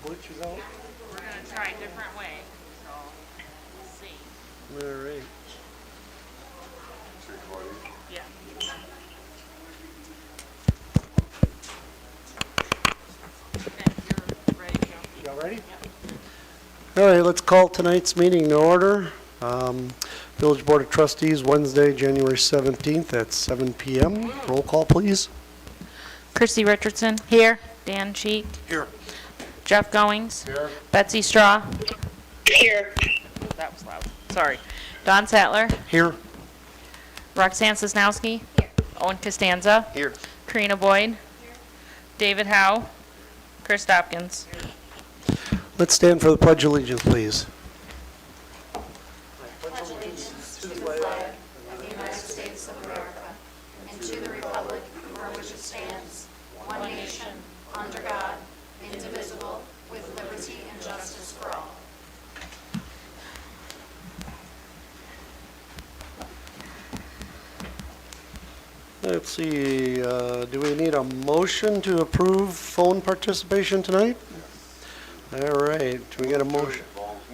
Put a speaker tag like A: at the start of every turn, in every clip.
A: glitch is out?
B: We're gonna try a different way, so we'll see.
A: All right.
B: Yeah. Okay, you're ready, Joe.
A: Y'all ready? All right, let's call tonight's meeting to order. Village Board of Trustees, Wednesday, January 17th at 7 p.m. Roll call, please.
B: Christy Richardson. Here. Dan Cheek.
A: Here.
B: Jeff Goings.
A: Here.
B: Betsy Straw.
C: Here.
B: That was loud. Sorry. Don Sattler.
A: Here.
B: Roxanne Sosnowski. Here. Owen Costanza.
A: Here.
B: Karina Boyd. Here. David Howe. Chris Hopkins.
A: Let's stand for the Pledge of Allegiance, please. Let's see, do we need a motion to approve phone participation tonight? All right, we got a motion.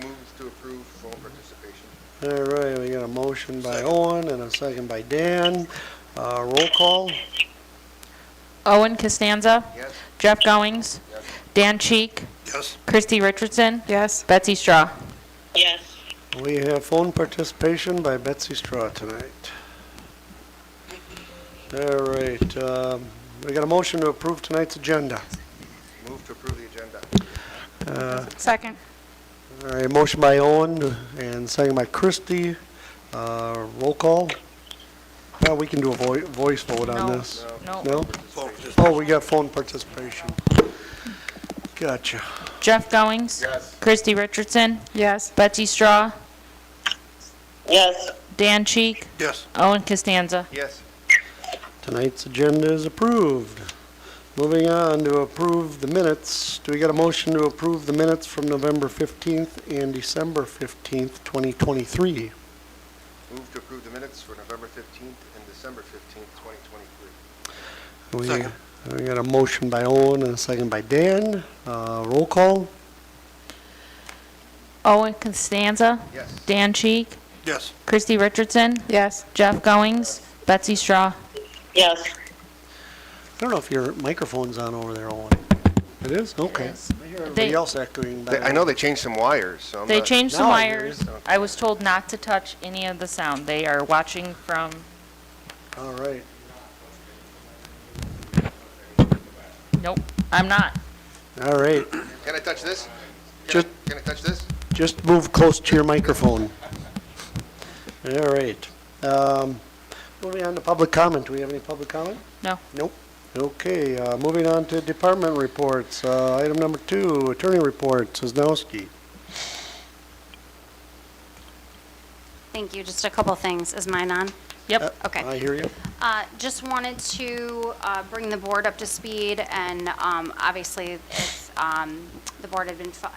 D: Moves to approve phone participation.
A: All right, we got a motion by Owen and a second by Dan. Roll call?
B: Owen Costanza.
D: Yes.
B: Jeff Goings.
D: Yes.
B: Dan Cheek.
A: Yes.
B: Christy Richardson.
C: Yes.
B: Betsy Straw.
C: Yes.
A: We have phone participation by Betsy Straw tonight. All right, we got a motion to approve tonight's agenda.
D: Move to approve the agenda.
C: Second.
A: All right, motion by Owen and second by Christie. Roll call? Well, we can do a voice vote on
B: No.
A: this.
B: No.
A: No? Oh, we got phone participation. Gotcha.
B: Jeff Goings.
D: Yes.
B: Christy Richardson.
C: Yes.
B: Betsy Straw.
C: Yes.
B: Dan Cheek.
A: Yes.
B: Owen Costanza.
D: Yes.
A: Tonight's agenda is approved. Moving on to approve the minutes. Do we get a motion to approve the minutes from November 15th and December 15th, 2023?
D: Move to approve the minutes for November 15th and December 15th, 2023.
A: We got a motion by Owen and a second by Dan. Roll call?
B: Owen Costanza.
D: Yes.
B: Dan Cheek.
A: Yes.
B: Christy Richardson.
C: Yes.
B: Jeff Goings. Betsy Straw.
C: Yes.
A: I don't know if your microphone's on over there, Owen. It is? Okay. I hear everybody
B: They-
A: else echoing back.
D: I know they changed some wires, so I'm
B: They
D: not-
B: changed some
A: Now I hear
B: wires.
D: you.
B: I was told not to touch any of the sound. They are watching from,
A: All right.
B: nope, I'm not.
A: All right.
D: Can I touch this?
A: Just-
D: Can I touch this?
A: Just move close to your microphone. All right. Moving on to public comment. Do we have any public comment?
B: No.
A: Nope. Okay, moving on to department reports. Item number 2, attorney report, Sosnowski.
E: Thank you. Just a couple things. Is mine on?
B: Yep.
E: Okay.
A: I hear you.
E: Just wanted to bring the board up to speed, and obviously, if the board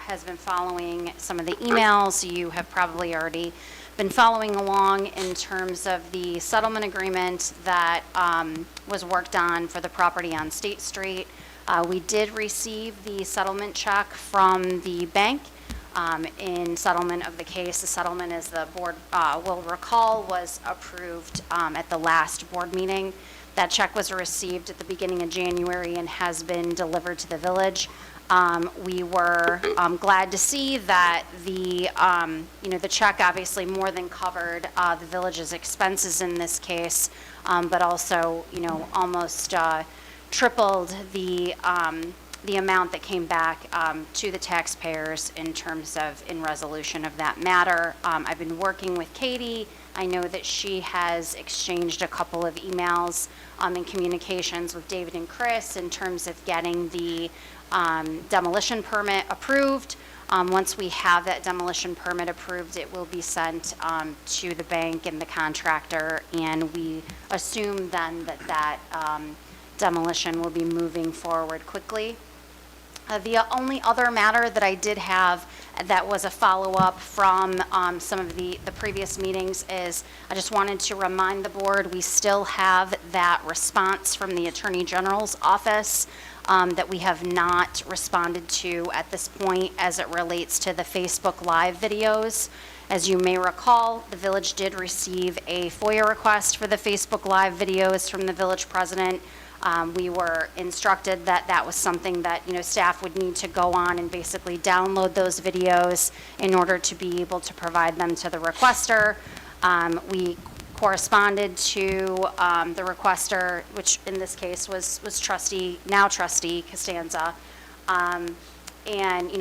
E: has been following some of the emails, you have probably already been following along in terms of the settlement agreement that was worked on for the property on State Street. We did receive the settlement check from the bank in settlement of the case. The settlement, as the board will recall, was approved at the last board meeting. That check was received at the beginning of January and has been delivered to the village. We were glad to see that the check obviously more than covered the village's expenses in this case, but also, almost tripled the amount that came back to the taxpayers in resolution of that matter. I've been working with Katie. I know that she has exchanged a couple of emails and communications with David and Chris in terms of getting the demolition permit approved. Once we have that demolition permit approved, it will be sent to the bank and the contractor, and we assume then that demolition will be moving forward quickly. The only other matter that I did have that was a follow-up from some of the previous meetings is I just wanted to remind the board we still have that response from the Attorney General's office that we have not responded to at this point as it relates to the Facebook Live videos. As you may recall, the village did receive a FOIA request for the Facebook Live videos from the village president. We were instructed that that was something that, staff would need to go on and basically download those videos in order to be able to provide them to the requester. We corresponded to the requester, which in this case was now trustee Costanza. And,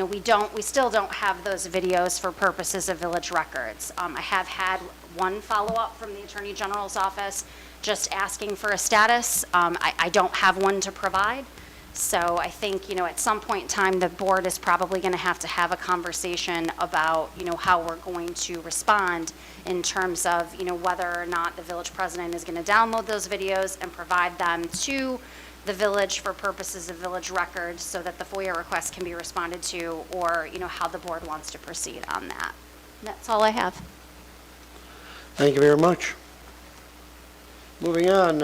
E: we still don't have those videos for purposes of village records. I have had one follow-up from the Attorney General's office just asking for a status. I don't have one to provide. So I think, at some point in time, the board is probably going to have a conversation about, how we're going to respond in terms of, whether or not the village president is going to download those videos and provide them to the village for purposes of village records so that the FOIA request can be responded to, or, how the board wants to proceed on that. And that's all I have.
A: Thank you very much. Moving on,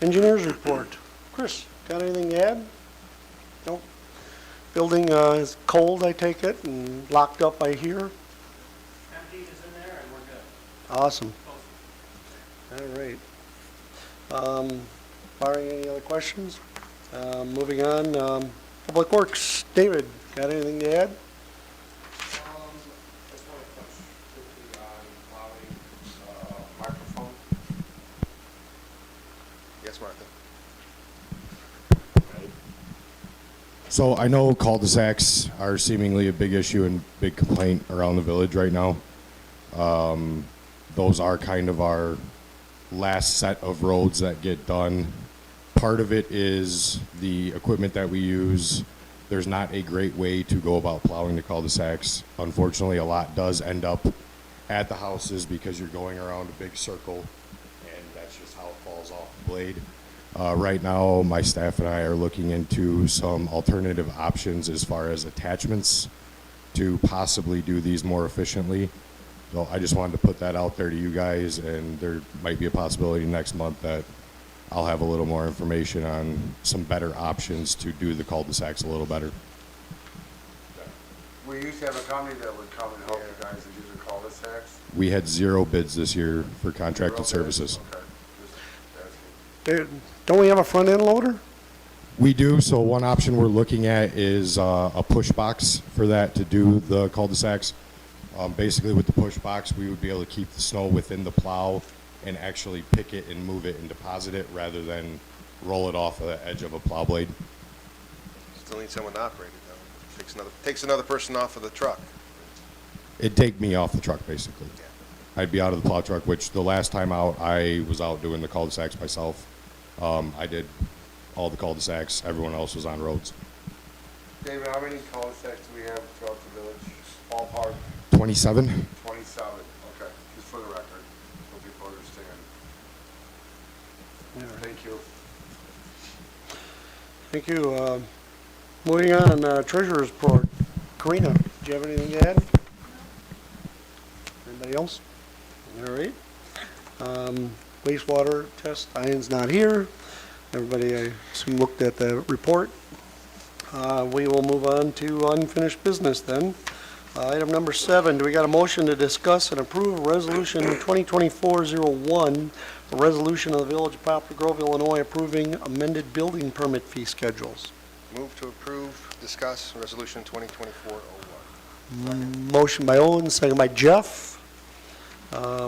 A: engineers report. Chris, got anything to add? Nope. Building is cold, I take it, and locked up, I hear?
F: Empty is in there and we're good.
A: Awesome. All right. Barring any other questions, moving on, Public Works. David, got anything to add?
G: Just want to touch quickly on plowing, microphone.
D: Yes, Martha?
G: So I know cul-de-sacs are seemingly a big issue and big complaint around the village right now. Those are kind of our last set of roads that get done. Part of it is the equipment that we use. There's not a great way to go about plowing the cul-de-sacs. Unfortunately, a lot does end up at the houses because you're going around a big circle, and that's just how it falls off the blade. Right now, my staff and I are looking into some alternative options as far as attachments to possibly do these more efficiently. So I just wanted to put that out there to you guys, and there might be a possibility next month that I'll have a little more information on some better options to do the cul-de-sacs a little better.
H: We used to have a company that would come and help you guys to do the cul-de-sacs.
G: We had 0 bids this year for contracted services.
H: Okay, just asking.
A: David, don't we have a front end loader?
G: We do, so one option we're looking at is a push box for that to do the cul-de-sacs. Basically with the push box, we would be able to keep the snow within the plow and actually pick it and move it and deposit it rather than roll it off the edge of a plow blade.
D: Still need someone to operate it, though. Takes another person off of the truck.
G: It'd take me off the truck, basically. I'd be out of the plow truck, which the last time out, I was out doing the cul-de-sacs myself. I did all the cul-de-sacs. Everyone else was on roads.
H: David, how many cul-de-sacs do we have throughout the village? Ballpark,
G: 27?
H: 27, okay, just for the record, so people understand. Thank you.
A: Thank you. Moving on, treasurer's report. Karina, do you have anything to add? Anybody else? All right. Wastewater test, Ian's not here. Everybody, I assume, looked at the report. We will move on to unfinished business then. Item number 7, do we got a motion to discuss and approve Resolution 2024-01, a resolution of the Village of Poplar Grove, Illinois, approving amended building permit fee schedules?
D: Move to approve, discuss Resolution 2024-01.
A: Motion by Owen, second by Jeff. I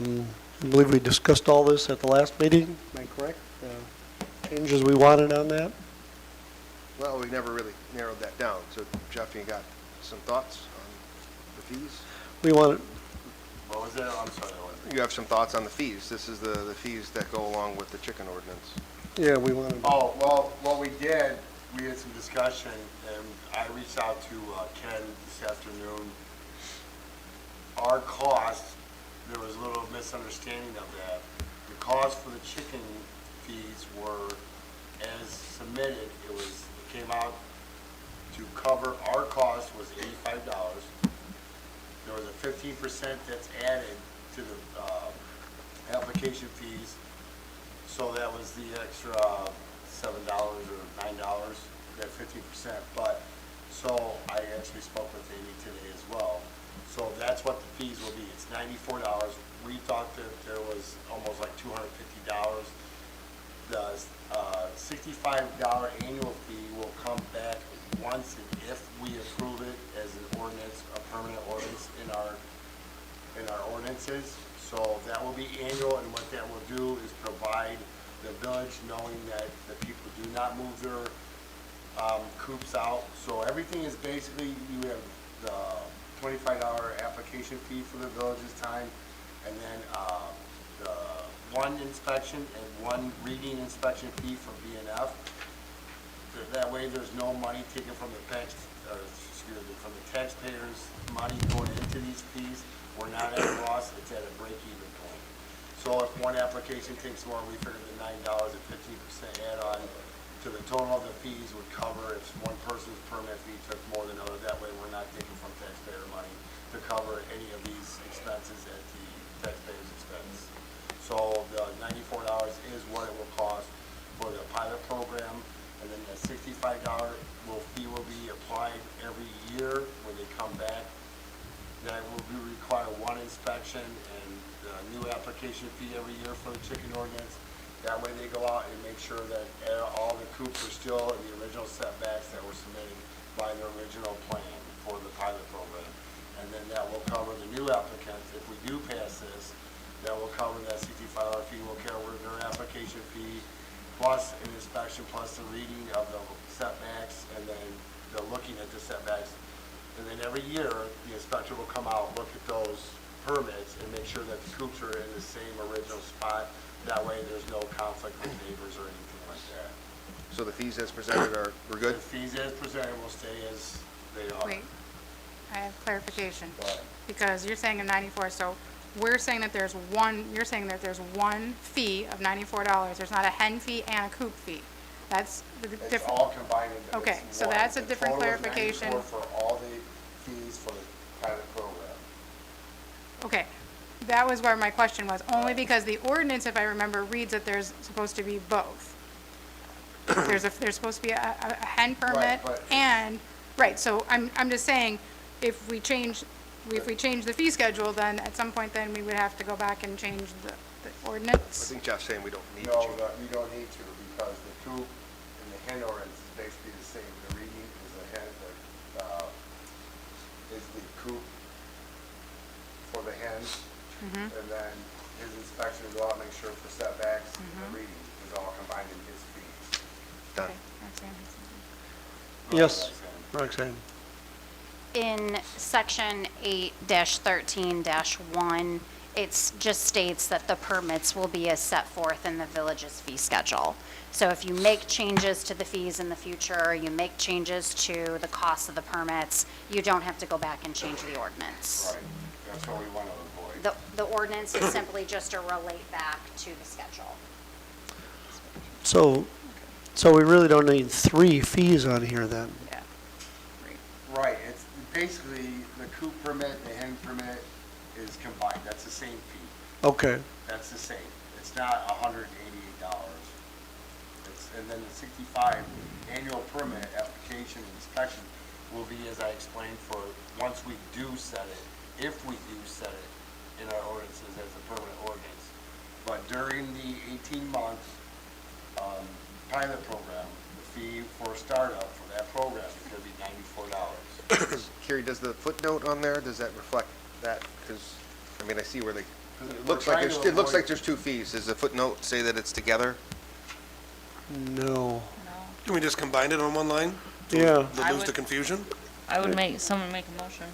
A: believe we discussed all this at the last meeting, am I correct? Changes we wanted on that?
D: Well, we never really narrowed that down. So, Jeff, you got some thoughts on the fees?
A: We wanted,
H: What was that? I'm sorry, I wasn't.
D: You have some thoughts on the fees. This is the fees that go along with the chicken ordinance.
A: yeah, we wanted,
H: Oh, well, what we did, we had some discussion, and I reached out to Ken this afternoon. Our cost, there was a little misunderstanding of that. The cost for the chicken fees were, as submitted, it came out to cover, our cost was $85. There was a 15% that's added to the application fees, so that was the extra $7 or $9 that 15%, but, so I actually spoke with Amy today as well. So that's what the fees will be. It's $94. We thought that there was almost like $250. The $65 annual fee will come back once and if we approve it as an ordinance, a permanent ordinance in our ordinances. So that will be annual, and what that will do is provide the village knowing that the people do not move their coops out. So everything is basically, you have the $25 application fee for the village's time, and then the one inspection and one reading inspection fee for BNF. That way, there's no money taken from the from the taxpayers' money going into these fees. We're not at a loss, it's at a break-even point. So if one application takes more, we figure the $9 and 15% add-on to the total of the fees would cover if one person's permit fee took more than another. That way, we're not taking from taxpayer money to cover any of these expenses at the taxpayer's expense. So the $94 is what it will cost for the pilot program, and then the $65 fee will be applied every year when they come back. That will require one inspection and a new application fee every year for the chicken ordinance. That way they go out and make sure that all the coops are still in the original setbacks that were submitted by the original plan for the pilot program. And then that will cover the new applicants. If we do pass this, that will cover that $65 fee, will cover their application fee, plus an inspection, plus the reading of the setbacks, and then the looking at the setbacks. And then every year, the inspector will come out, look at those permits, and make sure that the coops are in the same original spot. That way, there's no conflict with neighbors or anything like that.
D: So the fees as presented we're good?
H: The fees as presented will stay as they are.
I: Wait, I have clarification,
H: But
I: because you're saying of 94, so we're saying that there's one, you're saying that there's one fee of $94. There's not a hen fee and a coop fee. That's the
H: it's
I: difference.
H: all combined into
I: Okay,
H: it's
I: so
H: one.
I: that's a
H: The
I: different
H: total is
I: clarification.
H: 94 for all the fees for the pilot program.
I: Okay, that was where my question was, only because the ordinance, if I remember, reads that there's supposed to be both. There's supposed to be a hen permit
H: but-
I: and, right, so I'm just saying, if we change the fee schedule, then at some point then we would have to go back and change the
D: I
I: ordinance.
D: think Jeff's saying we don't need to
H: No,
D: change.
H: you don't need to, because the coop and the hen ordinance is basically the same. The reading is the hen, is the coop for the hens, and then his inspection will go out and make sure for setbacks, and the reading is all combined in his fees.
D: Done.
A: Yes, Roxanne.
E: In section 8-13-1, it just states that the permits will be as set forth in the village's fee schedule. So if you make changes to the fees in the future, you make changes to the cost of the permits, you don't have to go back and change the ordinance.
H: Right, that's what we want to avoid.
E: The ordinance is simply just a relate back to the schedule.
A: So we really don't need 3 fees on here then?
H: Right, it's basically the coop permit, the hen permit is combined, that's the same fee.
A: Okay,
H: That's the same. It's not $188. And then the 65 annual permit application and inspection will be, as I explained, for once we do set it, if we do set it in our ordinances as a permanent ordinance. But during the 18-month pilot program, the fee for startup for that program is going to be $94.
D: Carrie, does the footnote on there, does that reflect that? Because, I mean, I see where they,
H: We're
D: it looks like
H: trying
D: there's,
H: to
D: it looks
H: avoid-
D: like there's 2 fees. Does the footnote say that it's together?
A: no,
J: Can we just combine it on one line?
A: yeah,
J: To
B: I
J: lose the
B: would-
J: confusion?
B: I would someone make a motion.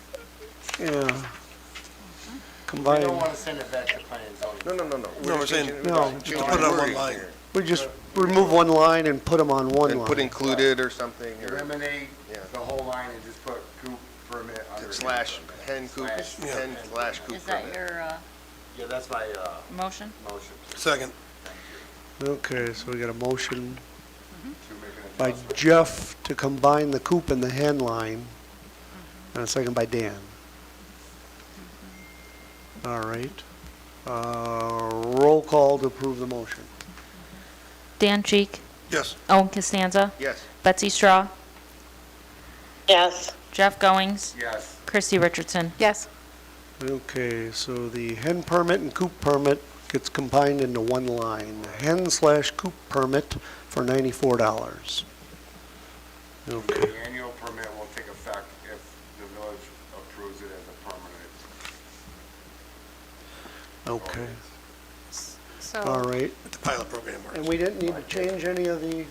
A: yeah.
H: We
A: Combine,
H: don't want to send it back to planning and zoning.
D: No.
J: No, we're
D: just
J: saying,
D: changing-
A: No.
D: just
J: just
D: changing
J: put it
D: the
J: on one
D: wording
J: line.
D: here.
A: we just remove one line and put them on one
D: And
A: line.
D: put included or something, or
H: Eliminate
D: Yeah.
H: the whole line and just put coop permit under.
D: slash hen coop,
H: Slash-
D: hen slash coop
B: Is that
D: permit.
B: your
H: Yeah, that's my
B: motion?
H: motion.
J: Second.
H: Thank you.
A: Okay, so we got a motion
H: To make an
A: by
H: adjustment.
A: Jeff to combine the coop and the hen line, and a second by Dan. All right. Roll call to approve the motion.
B: Dan Cheek,
J: Yes.
B: Owen Costanza,
D: Yes.
B: Betsy Straw,
C: Yes.
B: Jeff Goings,
H: Yes.
B: Christy Richardson.
I: Yes.
A: Okay, so the hen permit and coop permit gets combined into one line. Hen/coop permit for $94. Okay,
H: The annual permit will take effect if the village approves it as a permanent.
A: okay,
I: So.
A: all right.
J: The pilot program works.
A: And we didn't need to change any of the,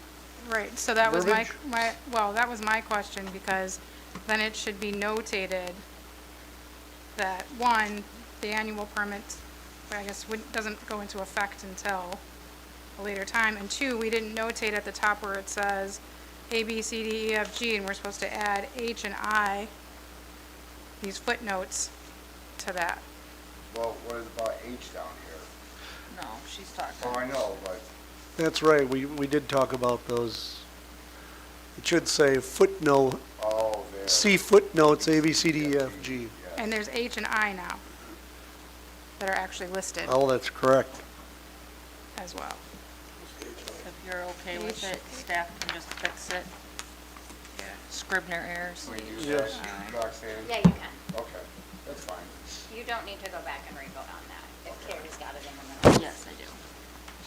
I: Right, so that was
A: Verbiage?
I: that was my question, because then it should be notated that, one, the annual permit, I guess, doesn't go into effect until a later time, and two, we didn't notate at the top where it says A, B, C, D, E, F, G, and we're supposed to add H and I, these footnotes to that.
H: Well, what is about H down here?
B: No, she's talking.
H: Oh, I know, but
A: that's right, we did talk about those. It should say footnote,
H: oh, there.
A: see footnotes, A, B, C, D, E, F, G.
I: And there's H and I now that are actually listed
A: Oh, that's correct.
I: as well.
B: If you're okay with it, staff can just fix it. Scribner errors.
H: We use
A: Yes.
H: that, Roxanne?
E: Yeah, you can.
H: Okay, that's fine.
E: You don't need to go back and re-vote on that, if Carrie's got it in the minutes.
B: Yes, I do.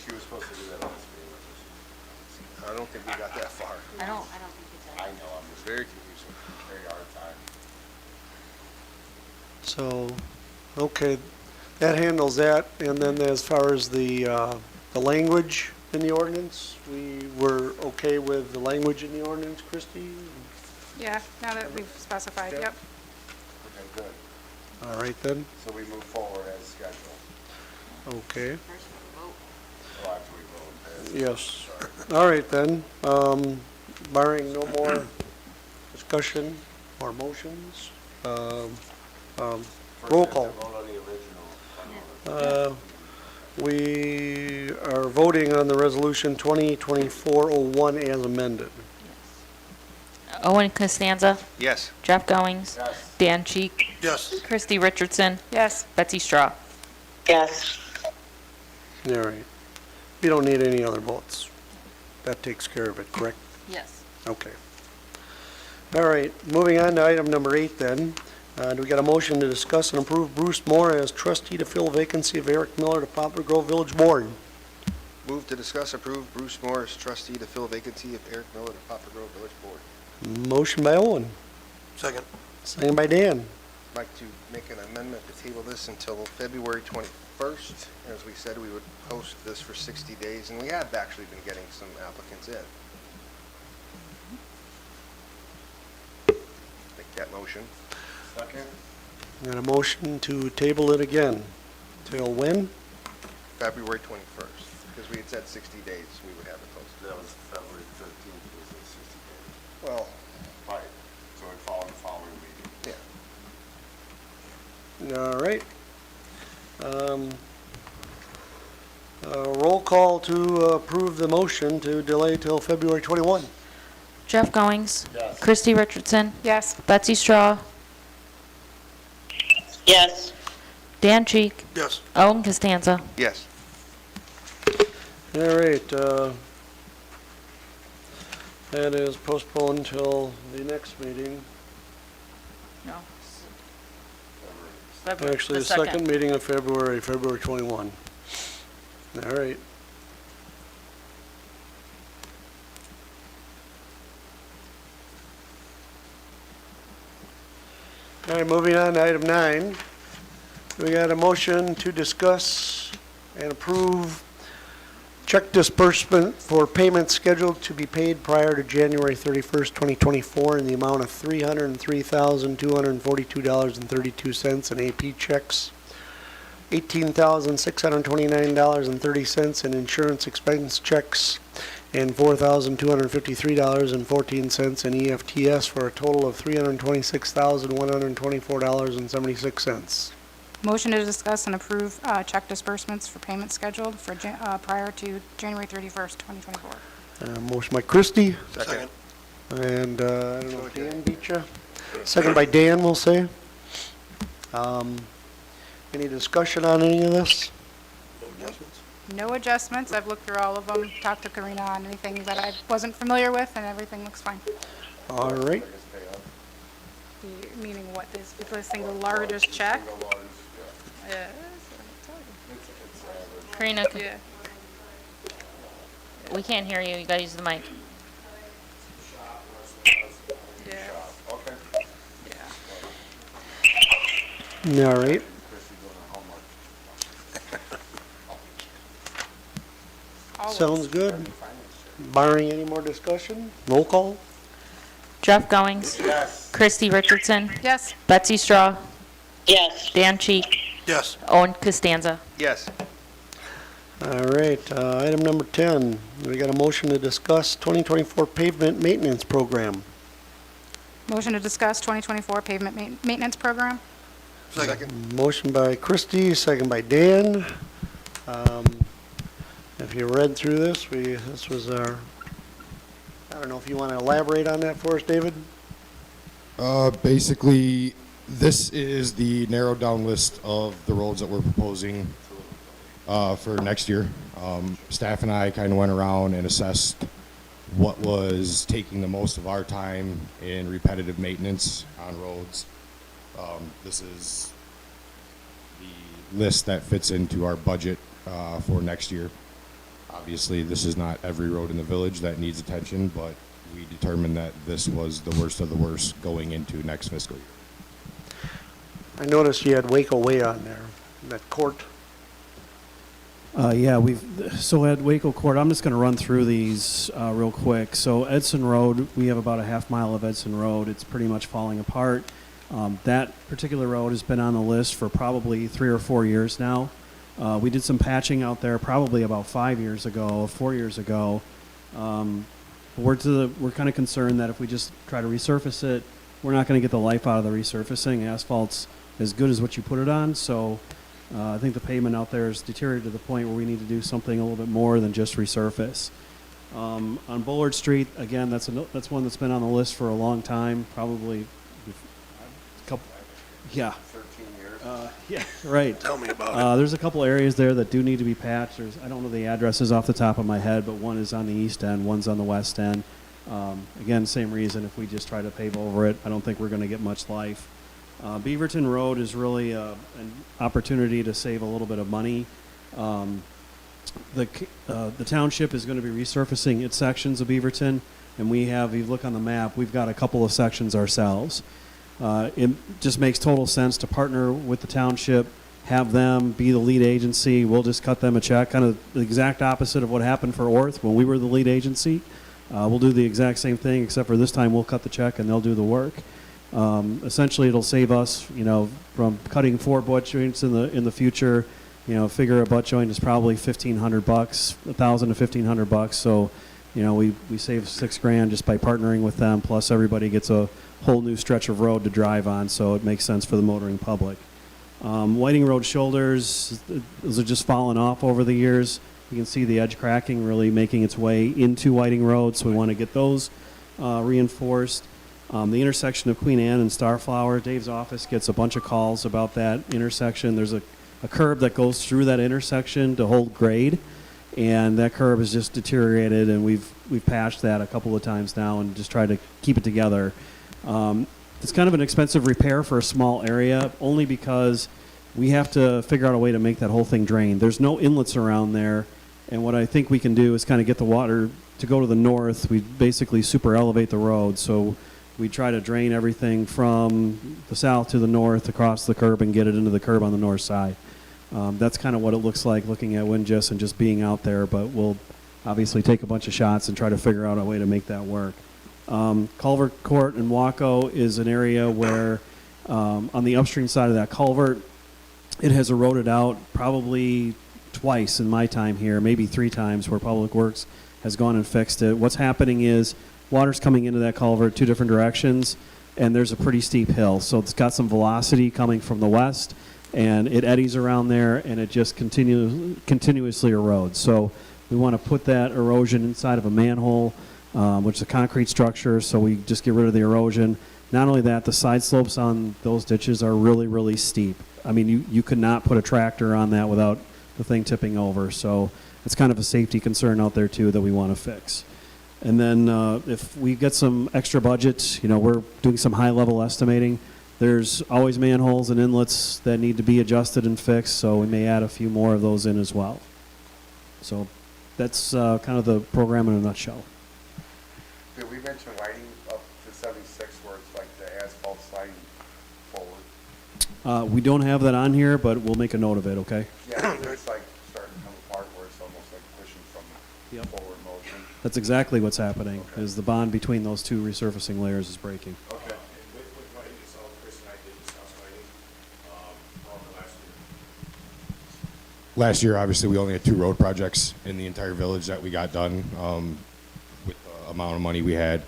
H: She was supposed to do that last meeting.
D: I don't think we got that far.
B: I don't,
E: I don't think you
H: I
E: did.
H: know,
D: It's very confusing.
H: very hard time.
A: So, okay, that handles that, and then as far as the language in the ordinance, we were okay with the language in the ordinance, Christie?
I: Yeah, now that we've specified,
A: Yep.
I: yep.
H: Okay, good.
A: All right then,
H: So we move forward as scheduled.
A: okay,
H: Well, after we vote.
A: yes. All right then, barring no more discussion or motions, roll call.
H: Vote on the original.
A: We are voting on the resolution 2024-01 as amended.
B: Owen Costanza,
D: Yes.
B: Jeff Goings,
H: Yes.
B: Dan Cheek,
J: Yes.
B: Christy Richardson,
I: Yes.
B: Betsy Straw.
C: Yes.
A: All right. We don't need any other votes. That takes care of it, correct?
B: Yes.
A: Okay. All right, moving on to item number 8 then. Do we got a motion to discuss and approve Bruce Moore as trustee to fill vacancy of Eric Miller to Poplar Grove Village Board?
D: Move to discuss, approve Bruce Morris, trustee to fill vacancy of Eric Miller to Poplar Grove Village Board.
A: Motion by Owen,
J: Second.
A: second by Dan.
D: I'd like to make an amendment to table this until February 21st. As we said, we would post this for 60 days, and we have actually been getting some applicants in. Make that motion.
H: Second?
A: Got a motion to table it again. Till when?
D: February 21st, because we had said 60 days we would have it posted.
H: That was February 13th, was it 60 days?
D: Well,
H: Right, so it followed the following meeting.
A: All right. Roll call to approve the motion to delay till February 21.
B: Jeff Goings,
H: Yes.
B: Christy Richardson,
I: Yes.
B: Betsy Straw,
C: Yes.
B: Dan Cheek,
J: Yes.
B: Owen Costanza.
D: yes.
A: All right, that is postponed until the next meeting.
B: No.
A: Actually, the second meeting of February, February 21. All right. All right, moving on to item 9. We got a motion to discuss and approve check disbursement for payments scheduled to be paid prior to January 31st, 2024 in the amount of $303,242.32 in AP checks, $18,629.30 in insurance expense checks, and $4,253.14 in EFTs for a total of $326,124.76.
I: Motion to discuss and approve check disbursements for payment scheduled for prior to January 31st, 2024.
A: Motion by Christie,
D: Second.
A: and I don't know if Dan beat you. Second by Dan, we'll say. Any discussion on any of this?
I: No adjustments. I've looked through all of them, talked to Karina on anything that I wasn't familiar with, and everything looks fine.
A: All right.
I: what, this the single largest check?
H: Single largest, yeah.
I: Yeah.
H: It's average.
B: Karina,
I: Yeah.
B: we can't hear you. You gotta use the mic.
I: Yeah.
H: Okay.
I: Yeah.
A: All right.
H: Chrissy doing her homework.
I: Always.
A: Sounds good. Barring any more discussion, roll call?
B: Jeff Goings,
H: Yes.
B: Christy Richardson,
I: Yes.
B: Betsy Straw,
C: Yes.
B: Dan Cheek,
J: Yes.
B: Owen Costanza.
D: Yes.
A: All right, item number 10, we got a motion to discuss 2024 pavement maintenance program.
I: Motion to discuss 2024 pavement maintenance program?
J: Second.
A: Motion by Christie, second by Dan. If you read through this, this was our, I don't know if you want to elaborate on that for us, David?
G: Basically, this is the narrowed down list of the roads that we're proposing for next year. Staff and I kind of went around and assessed what was taking the most of our time in repetitive maintenance on roads. This is the list that fits into our budget for next year. Obviously, this is not every road in the village that needs attention, but we determined that this was the worst of the worst going into next fiscal year.
A: I noticed you had Waco Way on there, that court.
K: Yeah, so at Waco Court, I'm just going to run through these real quick. So Edson Road, we have about a half mile of Edson Road. It's pretty much falling apart. That particular road has been on the list for probably 3 or 4 years now. We did some patching out there probably about 4 years ago. We're kind of concerned that if we just try to resurface it, we're not going to get the life out of the resurfacing. Asphalt's as good as what you put it on, so I think the pavement out there is deteriorated to the point where we need to do something a little bit more than just resurface. On Bullard Street, again, that's one that's been on the list for a long time, probably a couple. Yeah.
H: 13 years.
K: Yeah, right.
J: Tell me about
K: There's a couple areas there that do need to be patched. I don't know the addresses off the top of my head, but one is on the east end, one's on the west end. Again, same reason. If we just try to pave over it, I don't think we're going to get much life. Beaverton Road is really an opportunity to save a little bit of money. The township is going to be resurfacing its sections of Beaverton, and we have, if you look on the map, we've got a couple of sections ourselves. It just makes total sense to partner with the township, have them be the lead agency. We'll just cut them a check, kind of the exact opposite of what happened for Orth when we were the lead agency. We'll do the exact same thing, except for this time we'll cut the check and they'll do the work. Essentially, it'll save us, from cutting 4 butt joints in the future. Figure a butt joint is probably $1,500, $1,000 to $1,500. So, we save $6,000 just by partnering with them. Plus, everybody gets a whole new stretch of road to drive on, so it makes sense for the motoring public. Whiting Road shoulders, those are just fallen off over the years. You can see the edge cracking really making its way into Whiting Road, so we want to get those reinforced. The intersection of Queen Anne and Starflower, Dave's office gets a bunch of calls about that intersection. There's a curb that goes through that intersection to hold grade, and that curb is just deteriorated, and we've patched that a couple of times now and just tried to keep it together. It's kind of an expensive repair for a small area, only because we have to figure out a way to make that whole thing drain. There's no inlets around there, and what I think we can do is kind of get the water to go to the north. We basically super elevate the road, so we try to drain everything from the south to the north across the curb and get it into the curb on the north side. That's kind of what it looks like looking at Windjust and just being out there, but we'll obviously take a bunch of shots and try to figure out a way to make that work. Culvert Court in Waco is an area where on the upstream side of that culvert, it has eroded out probably twice in my time here, maybe 3 times, where Public Works has gone and fixed it. What's happening is water's coming into that culvert 2 different directions, and there's a pretty steep hill. So it's got some velocity coming from the west, and it eddies around there, and it just continuously erodes. So we want to put that erosion inside of a manhole, which is a concrete structure, so we just get rid of the erosion. Not only that, the side slopes on those ditches are really, really steep. I mean, you could not put a tractor on that without the thing tipping over. So it's kind of a safety concern out there, too, that we want to fix. And then if we get some extra budget, we're doing some high-level estimating. There's always manholes and inlets that need to be adjusted and fixed, so we may add a few more of those in as well. So that's kind of the program in a nutshell.
H: Did we mention lighting up to 76 where it's like the asphalt sliding forward?
K: We don't have that on here, but we'll make a note of it, okay?
H: Yeah, it's like starting to come apart where it's almost like pushing from
K: Yep.
H: forward motion.
K: That's exactly what's happening, is the bond between those two resurfacing layers is breaking.
H: Okay.
G: With lighting itself, Chris and I did discuss lighting, over last year. Last year, obviously, we only had 2 road projects in the entire village that we got done, with the amount of money we had.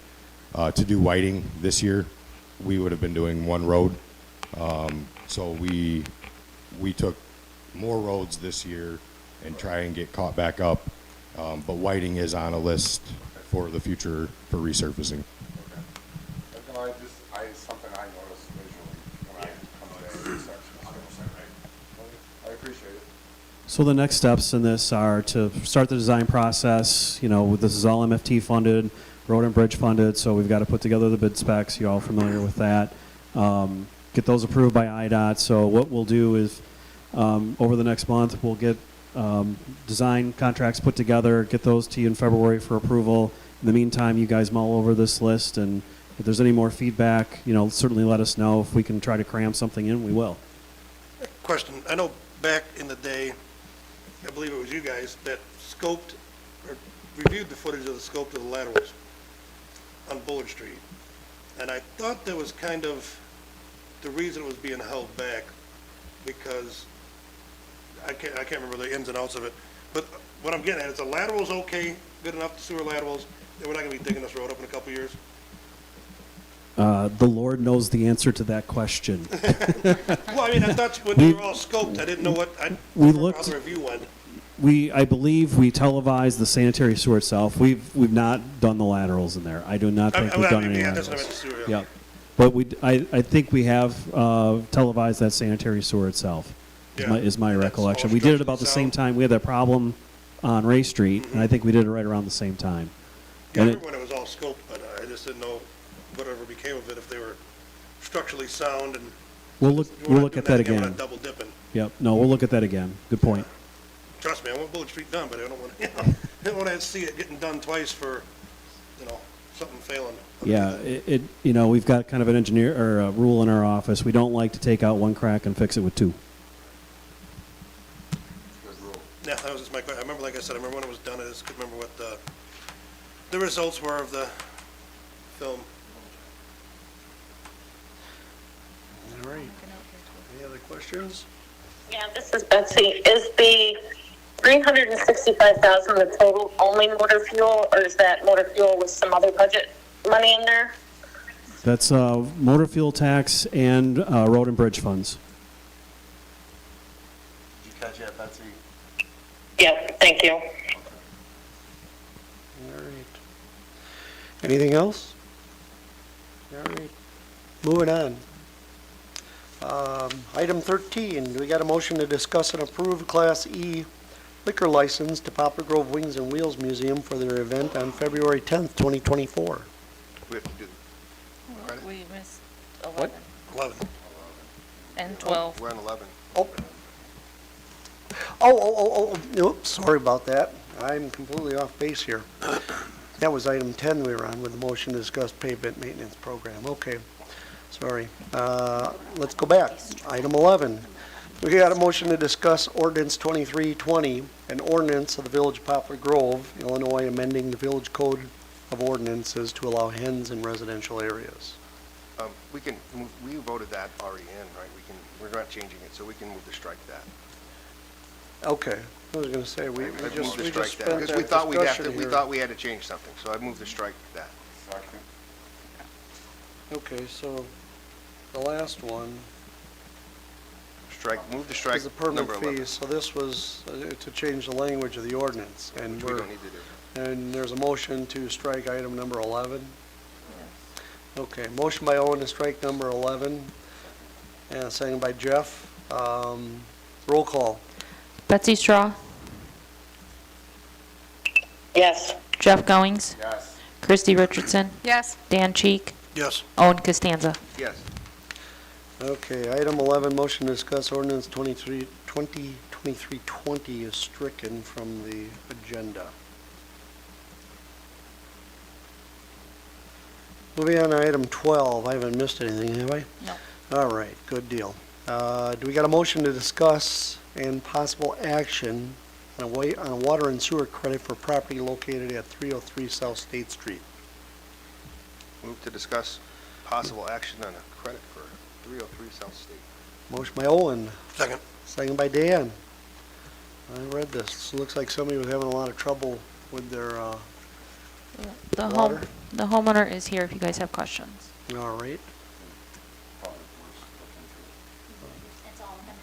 G: To do whiting this year, we would have been doing 1 road. So we took more roads this year and try and get caught back up. But whiting is on a list for the future for resurfacing.
H: Okay. Something I noticed visually when I come to the intersection. I appreciate it.
K: So the next steps in this are to start the design process. You know, this is all MFT funded, road and bridge funded, so we've got to put together the bid specs. You're all familiar with that. Get those approved by IDOT. So what we'll do is, over the next month, we'll get design contracts put together, get those to you in February for approval. In the meantime, you guys mull over this list, and if there's any more feedback, you know, certainly let us know. If we can try to cram something in, we will.
J: Question, I know back in the day, I believe it was you guys that scoped or reviewed the footage of the scope of the laterals on Bullard Street. And I thought that was kind of the reason it was being held back, because I can't remember the ins and outs of it. But what I'm getting at is the laterals okay, good enough, the sewer laterals, that we're not gonna be digging this road up in a couple of years?
K: The Lord knows the answer to that question.
J: Well, I mean, I thought when they were all scoped, I didn't know what,
K: We
J: how
K: looked-
J: the review went.
K: I believe we televised the sanitary sewer itself. We've not done the laterals in there. I do not think we've done any
J: Yeah, that's what I
K: laterals.
J: meant, the sewer, yeah.
K: Yep. But I think we have televised that sanitary sewer itself,
J: Yeah.
K: is my
J: That's
K: recollection.
J: all
K: We did it
J: structurally
K: about the same
J: sound.
K: time. We had that problem on Ray Street, and I think we did it right around the same time.
J: Yeah, I
K: And it-
J: remember when it was all scoped, but I just didn't know whatever became of it, if they were structurally sound and.
K: We'll look
J: we're not
K: at
J: doing
K: that
J: We're
K: again.
J: not double dipping.
K: Yep, no, we'll look at that again. Good point.
J: Trust me, I want Bullitt Street done, but I don't want, I don't want to see it getting done twice for, something failing.
K: Yeah, you know, we've got kind of an engineer, or a rule in our office. We don't like to take out one crack and fix it with 2.
H: Good rule.
J: Yeah, that was just my question. I remember, like I said, I remember when it was done, I just couldn't remember what the results were of the film.
A: All right. Any other questions?
C: Yeah, this is Betsy. Is the 365,000 the total only motor fuel, or is that motor fuel with some other budget money in there?
K: That's motor fuel tax and road and bridge funds.
H: Did you catch that, Betsy?
C: Yep, thank you.
A: All right. Anything else? All right. Moving on. Item 13, we got a motion to discuss and approve Class E liquor license to Poplar Grove Wings and Wheels Museum for their event on February 10th, 2024.
D: We have to do,
B: We missed
A: What?
B: 11
J: 11.
B: and 12.
D: we're on 11.
A: Oops, sorry about that. I'm completely off base here. That was item 10 we were on with the motion to discuss pavement maintenance program. Okay, sorry. Let's go back. Item 11. We got a motion to discuss ordinance 2320, an ordinance of the Village of Poplar Grove, Illinois, amending the Village Code of Ordinances to allow hens in residential areas.
D: We can, we voted that already in, right? We're not changing it, so we can move to strike that.
A: Okay, I was gonna say, we
D: I'd
A: just
D: move to strike
A: spent
D: that, because we
A: that
D: thought we'd have to,
A: discussion
D: we
A: here.
D: thought we had to change something, so I moved to strike that.
H: Second.
A: Okay, so the last one
D: Move to strike
A: is the permit
D: number 11.
A: fees. So this was to change the language of the ordinance. And
D: Which we don't need to do.
A: and there's a motion to strike item number 11. Okay, motion by Owen to strike number 11, and a second by Jeff. Roll call.
B: Betsy Straw,
C: Yes.
B: Jeff Goings,
H: Yes.
B: Christy Richardson,
I: Yes.
B: Dan Cheek,
J: Yes.
B: Owen Costanza.
D: Yes.
A: Okay, item 11, motion to discuss ordinance 2023-20 is stricken from the agenda. Moving on to item 12, I haven't missed anything, have I?
B: No.
A: All right, good deal. Do we got a motion to discuss and possible action on a water and sewer credit for property located at 303 South State Street?
D: Move to discuss possible action on a credit for 303 South State.
A: Motion by Owen,
J: Second.
A: second by Dan. I read this. Looks like somebody was having a lot of trouble with their, water.
B: The homeowner is here if you guys have questions.
A: All right.
E: It's all in the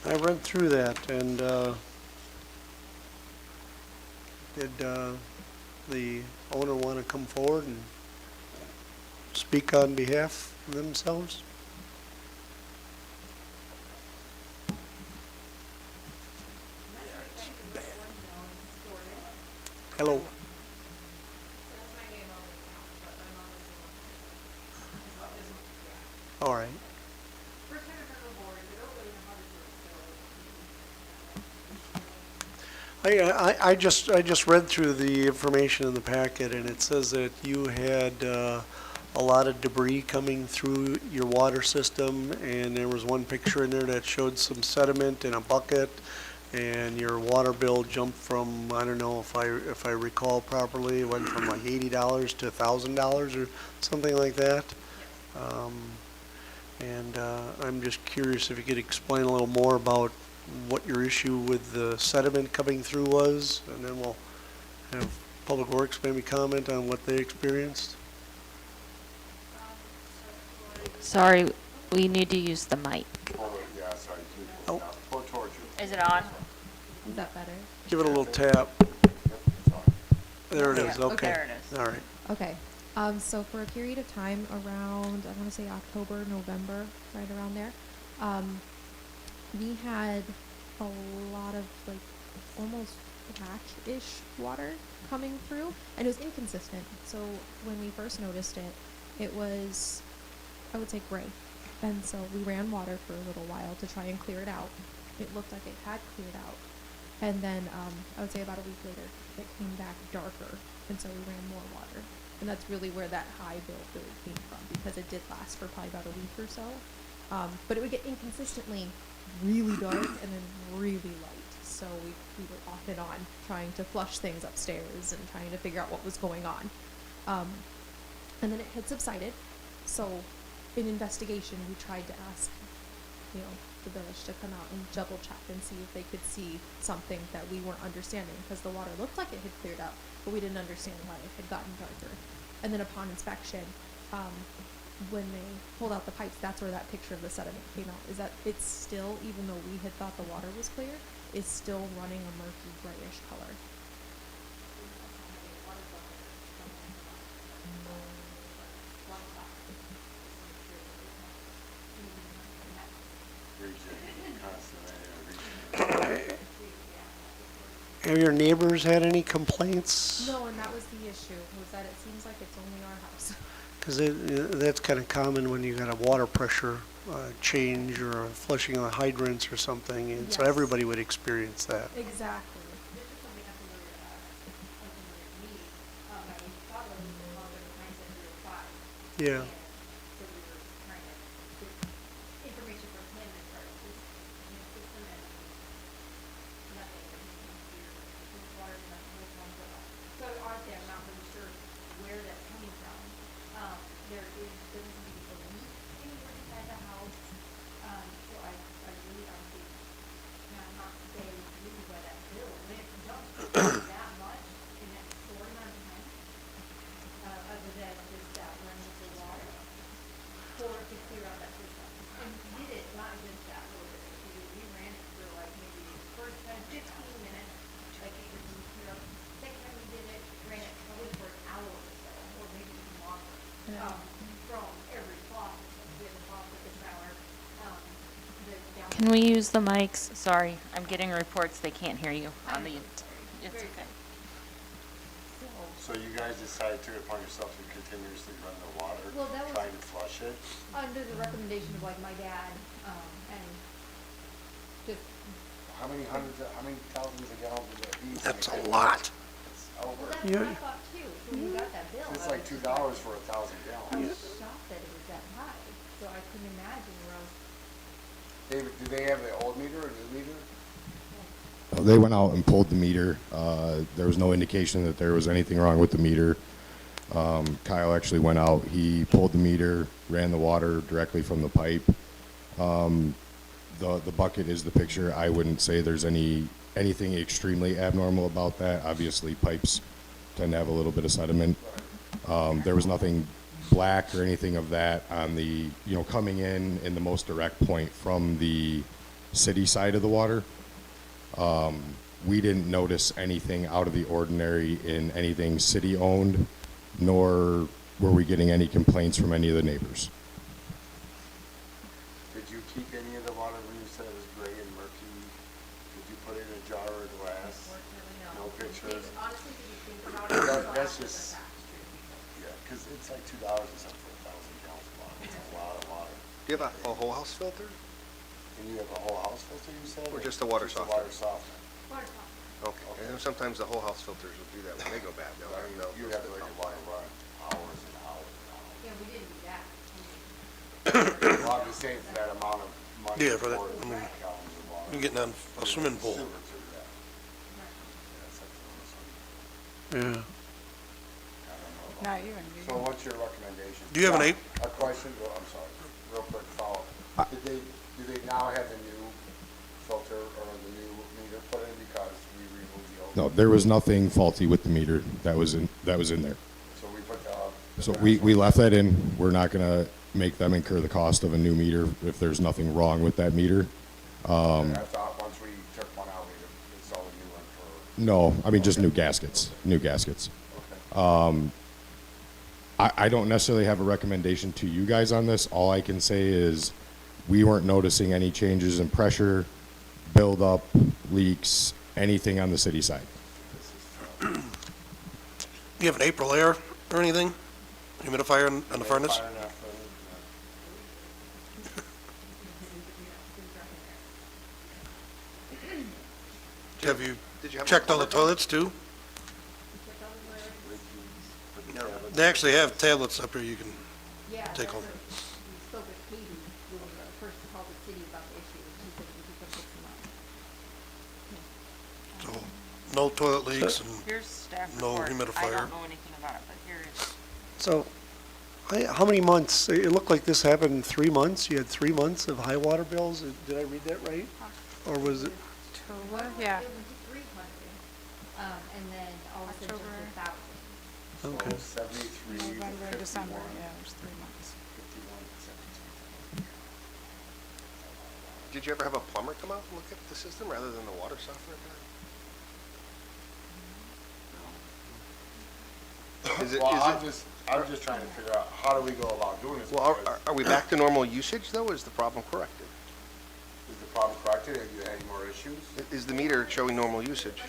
E: packet.
A: I read through that, and did the owner want to come forward and speak on behalf of themselves? Hello. All right. I just read through the information in the packet, and it says that you had a lot of debris coming through your water system, and there was one picture in there that showed some sediment in a bucket, and your water bill jumped from, I don't know if I recall properly, it went from like $80 to $1,000 or something like that. And I'm just curious if you could explain a little more about what your issue with the sediment coming through was, and then we'll have Public Works maybe comment on what they experienced.
B: Sorry, we need to use the mic.
H: Yeah, sorry,
A: Oh.
H: pour towards you.
B: Is it on?
L: Is that better?
A: Give it a little tap. There it is,
B: Yeah,
A: okay.
B: there it is.
A: All right.
L: Okay. So for a period of time around, I want to say October, November, right around there, we had a lot of like almost black-ish water coming through, and it was inconsistent. So when we first noticed it, it was, I would say, gray. And so we ran water for a little while to try and clear it out. It looked like it had cleared out. And then I would say about a week later, it came back darker, and so we ran more water. And that's really where that high bill really came from, because it did last for probably about a week or so. But it would get inconsistently really dark and then really light. So we were off and on trying to flush things upstairs and trying to figure out what was going on. And then it had subsided. So in investigation, we tried to ask, the village to come out and double check and see if they could see something that we weren't understanding, because the water looked like it had cleared up, but we didn't understand why it had gotten darker. And then upon inspection, when they pulled out the pipes, that's where that picture of the sediment came out. Is that it's still, even though we had thought the water was clear, is still running a murky grayish color.
A: Have your neighbors had any complaints?
L: No, and that was the issue, was that it seems like it's only our house.
A: Because that's kind of common when you got a water pressure change or a flushing of hydrants or something, and so
L: Yes.
A: everybody would experience that.
L: Exactly.
A: Yeah.
L: So honestly, I'm not really sure where that's coming from. There doesn't seem to be a leak anywhere inside the house. So I really honestly, I'm not saying really why that bill, when it jumps that much in that short amount of time, other than just that running of the water, for it to clear out that system. And we did it not just that little bit, we ran it for like maybe first time 15 minutes, like it would clear out. Second time we did it, ran it probably for an hour or so, or maybe even longer. From every faucet, we had a faucet, the shower,
B: Can we use the mics? Sorry, I'm getting reports they can't hear you on the, it's okay.
H: So you guys decided to upon yourself to continuously run the water,
L: Well, that was-
H: trying to flush it?
L: Under the recommendation of like my dad, and just,
H: How many thousands of gallons would that be?
J: That's a lot.
H: It's over.
L: well, that's
A: Yeah.
L: what I thought too, so when we got that bill.
H: It's
L: I
H: like
L: was-
H: $2 for 1,000
L: I
H: gallons.
L: was shocked that it was that high, so I couldn't imagine where I was.
H: David, do they have the old meter or new meter?
G: They went out and pulled the meter. There was no indication that there was anything wrong with the meter. Kyle actually went out, he pulled the meter, ran the water directly from the pipe. The bucket is the picture. I wouldn't say there's anything extremely abnormal about that. Obviously, pipes tend to have a little bit of sediment. There was nothing black or anything of that on the, coming in the most direct point from the city side of the water. We didn't notice anything out of the ordinary in anything city-owned, nor were we getting any complaints from any of the neighbors.
H: Did you keep any of the water when you said it was gray and murky? Did you put it in a jar or glass? No pictures?
L: Honestly, did you think about it?
H: That's just, yeah, because it's like $2 or something for 1,000 gallons of water. It's a lot of water.
D: Do you have a whole house filter?
H: And you have a whole house filter, you said?
D: Or just a water
H: Just a
D: softener?
H: water softener.
D: Okay. I know sometimes the whole house filters will do that when they go bad, though. I don't know.
H: You have to let your water run hours and hours and hours.
L: Yeah, we didn't do that.
H: Well, I'm just saying for that amount of money.
J: Yeah, for that,
H: for
J: I mean,
H: gallons of water.
J: You're getting on a swimming pool.
H: Sewer too, yeah. Yeah, it's up to them, so
A: Yeah.
H: I don't know.
I: Not even.
H: So what's your recommendation?
J: Do you have an
H: A question, well, I'm sorry, real quick follow. Do they now have the new filter or the new meter put in because we removed the old?
G: No, there was nothing faulty with the meter that was in there.
H: So we put the.
G: So we left that in. We're not gonna make them incur the cost of a new meter if there's nothing wrong with that meter.
H: I thought once we took one out, we installed a new one for.
G: No, I mean, just new gaskets.
H: Okay.
G: I don't necessarily have a recommendation to you guys on this. All I can say is we weren't noticing any changes in pressure, buildup, leaks, anything on the city side.
J: You have an April air or anything? Humidifier on the furnace?
H: Fire enough,
J: Have you
D: Did you have a
J: checked all the
D: plumber?
J: toilets too? They actually have tablets up here you can
L: Yeah.
J: take home.
L: We spoke with Katie, who was the first to call the city about the issue, and she said we could fix them up.
J: So, no toilet leaks and,
B: Here's staff
J: No
B: report. I
J: humidifier.
B: don't know anything about it, but here is,
A: So, how many months, it looked like this happened in 3 months? You had 3 months of high water bills? Did I read that right? Or was it,
I: October, yeah.
L: It was 300, and then all of a sudden
I: October.
L: just 1,000.
A: okay.
H: 73 to 51.
I: November, December, yeah, it was 3 months.
H: 51 to 72.
D: Did you ever have a plumber come out and look at the system rather than the water softener guy? Is it,
H: Well,
D: is it,
H: I'm just trying to figure out, how do we go about doing this?
D: well,
H: Because
D: are we back to normal usage, though? Is the problem corrected?
H: Is the problem corrected? Have you had any more issues?
D: Is the meter showing normal usage?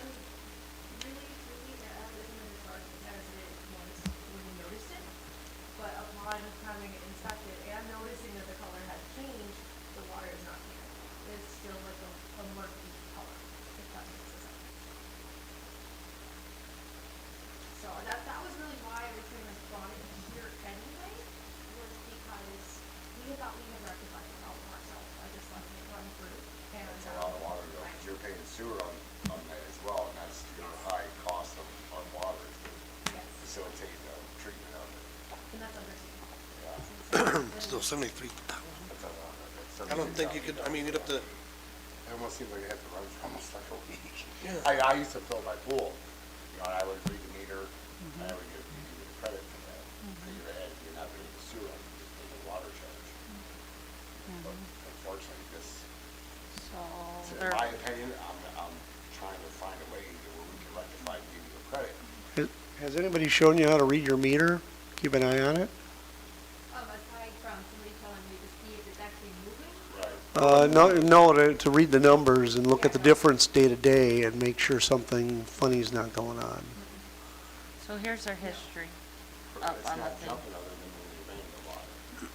M: But upon having it inspected and noticing that the color had changed, the water is not clear. It's still like a murky color, if that makes sense. So that was really why everything was brought in here anyway, was because we thought we had rectified the problem ourselves by just letting it run through. And,
H: That's a lot of water though, 'cause you're paying sewer on that as well, and that's your high cost of water to
M: yes,
H: facilitate the treatment of it.
M: and that's understood.
H: Yeah.
J: Still 73,000?
H: That's a lot. That's
J: I don't think you could, I mean, you'd have to,
H: It almost seems like you have to run for almost like a week.
J: Yeah.
H: I used to fill my pool, and I would read the meter, and I would get credit for that. Figure ahead, if you're not paying the sewer, you just pay the water charge. But unfortunately, this,
B: so
H: in
B: there,
H: my opinion, I'm trying to find a way where we can rectify and give you a credit.
A: Has anybody shown you how to read your meter? Keep an eye on it?
L: Aside from somebody telling you to see if it's actually moving,
H: Right.
A: No, to read the numbers and look at the difference day to day and make sure something funny's not going on.
B: So here's our history up
H: It's
B: on the
H: not
B: thing.
H: jumping other than when they ran the water.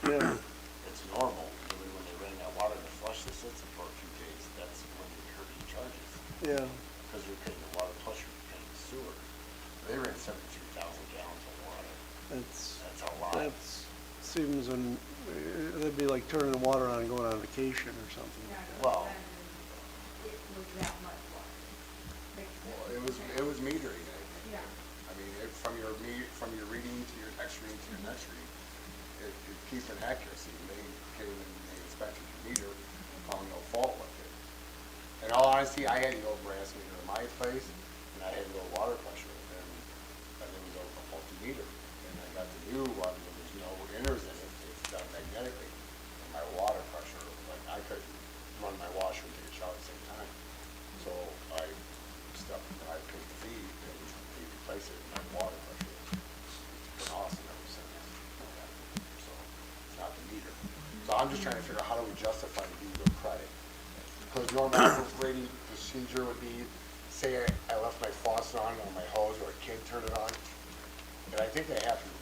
A: Yeah,
H: It's normal, usually when they ran that water to flush the system for a few days, that's when you heard the charges.
A: yeah.
H: Because you're paying the water plus you're paying the sewer. They ran 73,000 gallons of water.
A: That's,
H: That's a lot.
A: that's, seems, that'd be like turning the water on and going on vacation or something.
H: Well,
M: It was that much water.
H: it was metering.
M: Yeah.
H: I mean, from your reading to your next reading to your next reading, it keeps an accuracy. They came and they inspected your meter, found no fault with it. In all honesty, I had the old brass meter in my place, and I had low water pressure, and it was a faulty meter. And I got the new one, but there's no inners in it, it's done magnetically. And my water pressure, like, I couldn't run my washer and take a shower at the same time. So I paid the fee, and they replaced it, and my water pressure has been awesome ever since. So, it's not the meter. So I'm just trying to figure out how do we justify to give you a credit? Because normal operating procedure would be, say I left my faucet on my hose, or a kid turned it on, and I think that happened,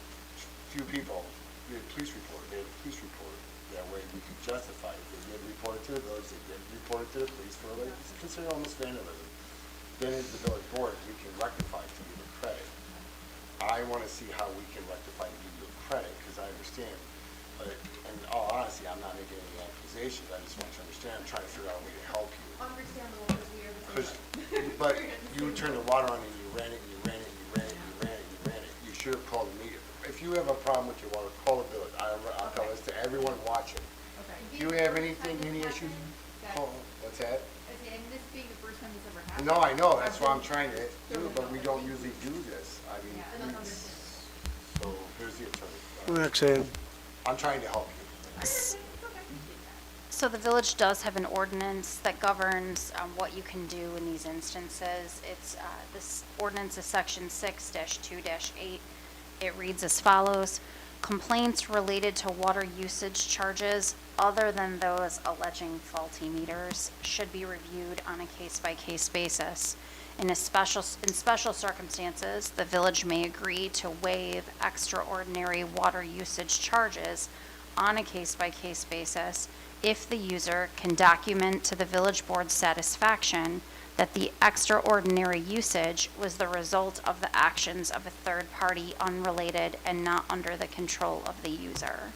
H: few people, they had a police report, that way we could justify it. They did report it to the village, they did report it to the police for, like, it's considered almost vandalism. Then it's the village board, we can rectify to give a credit. I wanna see how we can rectify to give you a credit, because I understand, but in all honesty, I'm not making any accusations, I just want you to understand, I'm trying to figure out a way to help you.
M: Understandable, because we are the same.
H: But you turned the water on and you ran it, and you ran it, and you ran it, and you ran it, and you ran it. You should have called the meter. If you have a problem with your water, call the village. I'll tell this to everyone watching.
M: Okay.
H: If you have anything, any issues, call. What's that?
M: And this being the first time this ever happened.
H: No, I know, that's why I'm trying to do it, but we don't usually do this. I mean,
M: And that's
H: so here's the attorney.
A: Roxanne,
H: I'm trying to help you.
E: So the village does have an ordinance that governs what you can do in these instances. It's, this ordinance is section 6-2-8. It reads as follows: complaints related to water usage charges other than those alleging faulty meters should be reviewed on a case-by-case basis. In special circumstances, the village may agree to waive extraordinary water usage charges on a case-by-case basis if the user can document to the village board's satisfaction that the extraordinary usage was the result of the actions of a third party unrelated and not under the control of the user.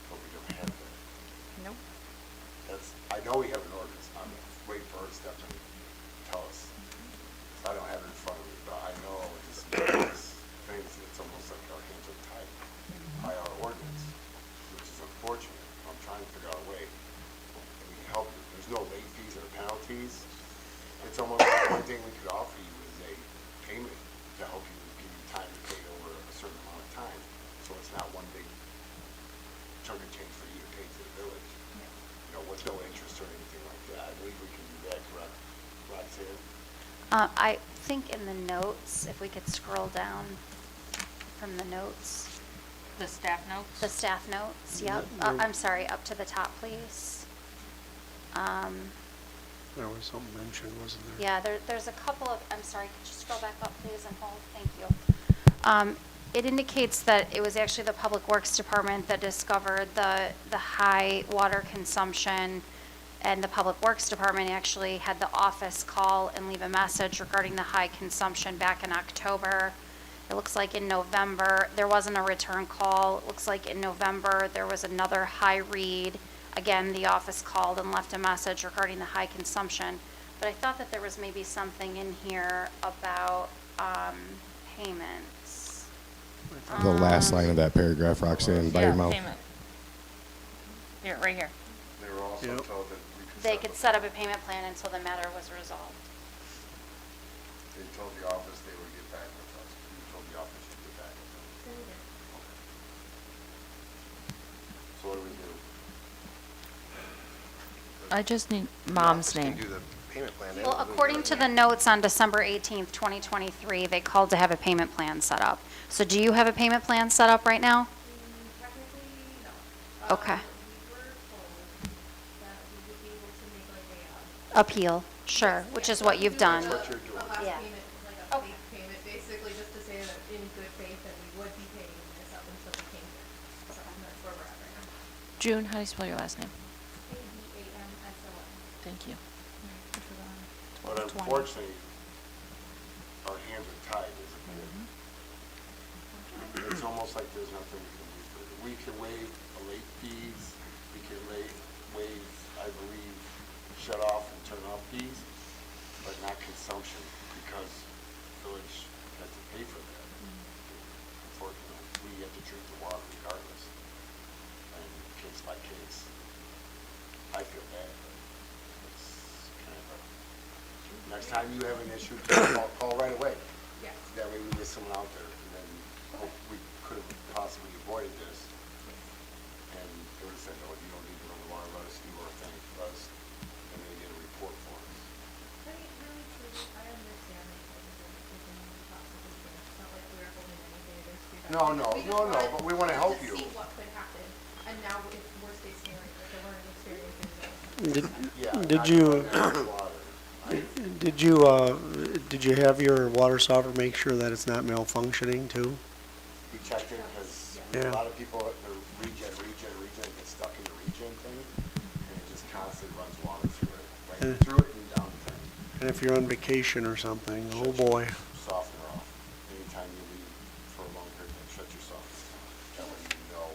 H: But we don't have that.
E: Nope.
H: I know we have an ordinance. I'm waiting for her to step in and tell us. I don't have it in front of me, but I know this things, it's almost like our hands are tied by our ordinance, which is unfortunate. I'm trying to figure out a way that we can help you. There's no late fees or penalties. It's almost like one thing we could offer you is a payment to help you, give you time to pay over a certain amount of time. So it's not one big chunk of change for you to pay to the village. You know, with no interest or anything like that. I believe we can do that, correct, Roxanne?
E: I think in the notes, if we could scroll down from the notes,
B: The staff notes?
E: the staff notes, yep. I'm sorry, up to the top, please.
A: there was something mentioned, wasn't there?
E: Yeah, there's a couple of, I'm sorry, could you scroll back up, please, and hold? Thank you. It indicates that it was actually the Public Works Department that discovered the high water consumption, and the Public Works Department actually had the office call and leave a message regarding the high consumption back in October. It looks like in November, there wasn't a return call. It looks like in November, there was another high read. Again, the office called and left a message regarding the high consumption. But I thought that there was maybe something in here about payments.
G: The last line of that paragraph, Roxanne, by your
B: Yeah,
G: mouth.
B: payment. Here, right here.
H: They were also
A: Yep.
H: told that
E: They could set up a payment plan until the matter was resolved.
H: They told the office they would get back with us. You told the office you'd get back with us. So what do we do?
B: I just need
D: The
B: mom's
D: office can
B: name.
D: do the payment plan. They
E: Well,
D: don't do it
E: according to the notes on December 18th, 2023, they called to have a payment plan set up. So do you have a payment plan set up right now?
M: Technically, no.
E: Okay.
M: We were told that we would be able to make like a,
E: Appeal, sure, which is what you've done.
H: What you're doing.
M: a last
E: Yeah.
M: payment, like a fake payment, basically just
B: June, how do you spell your last name?
L: A-B-A-M-S-O-N.
B: Thank you.
H: But unfortunately, our hands are tied as a bid. It's almost like there's nothing we can do for it. We can waive a late fees, we can waive, I believe, shut off and turn off fees, but not consumption, because village has to pay for that. Unfortunately, we have to treat the water regardless, and case by case. I feel bad, but it's kind of a, next time you have an issue, call right away.
L: Yes.
H: That way we get someone out there, and then hope we could have possibly avoided this. And they would have said, oh, you don't need to run the water, let us do our thing, let us, and they get a report for us.
M: Really, truly, I understand that you guys are taking the cost of this thing. It's not like we're holding anything against you guys.
H: No,
M: We just
H: but we want to help you.
M: To see what could happen, and now if worst case scenario, if the learning experience is.
H: Yeah.
A: Did
H: not
A: you-
H: running water.
A: Did you have your water softener make sure that it's not malfunctioning too?
H: We checked it, because
A: Yeah.
H: a lot of people, they're regen, get stuck in the regen thing, and it just constantly runs water through it, right through it and down the thing.
A: And if you're on vacation or something, oh boy.
H: Softener off. Anytime you leave for a long period, then shut your softener off. That way you know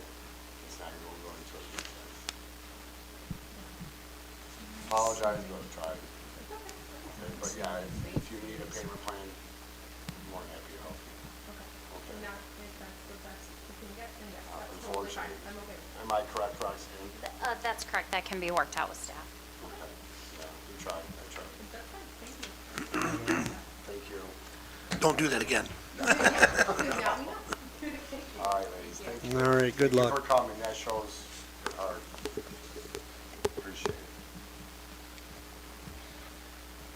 H: it's not going to go into a regen. Apologize, but try it. Okay, but yeah, if you need a payment plan, I'm more than happy to help you.
M: And that, if that's the best we can get, then yes, that's totally fine.
H: Unfortunately.
M: I'm okay with that.
H: Am I correct, Roxanne?
E: That's correct. That can be worked out with staff.
H: Okay, yeah, we tried, I tried.
M: That's fine, thank you.
H: Thank you.
J: Don't do that again.
M: Now we know.
H: All right, ladies, thank you.
A: All right, good
H: Thank you
A: luck.
H: for coming, that shows your heart. Appreciate it.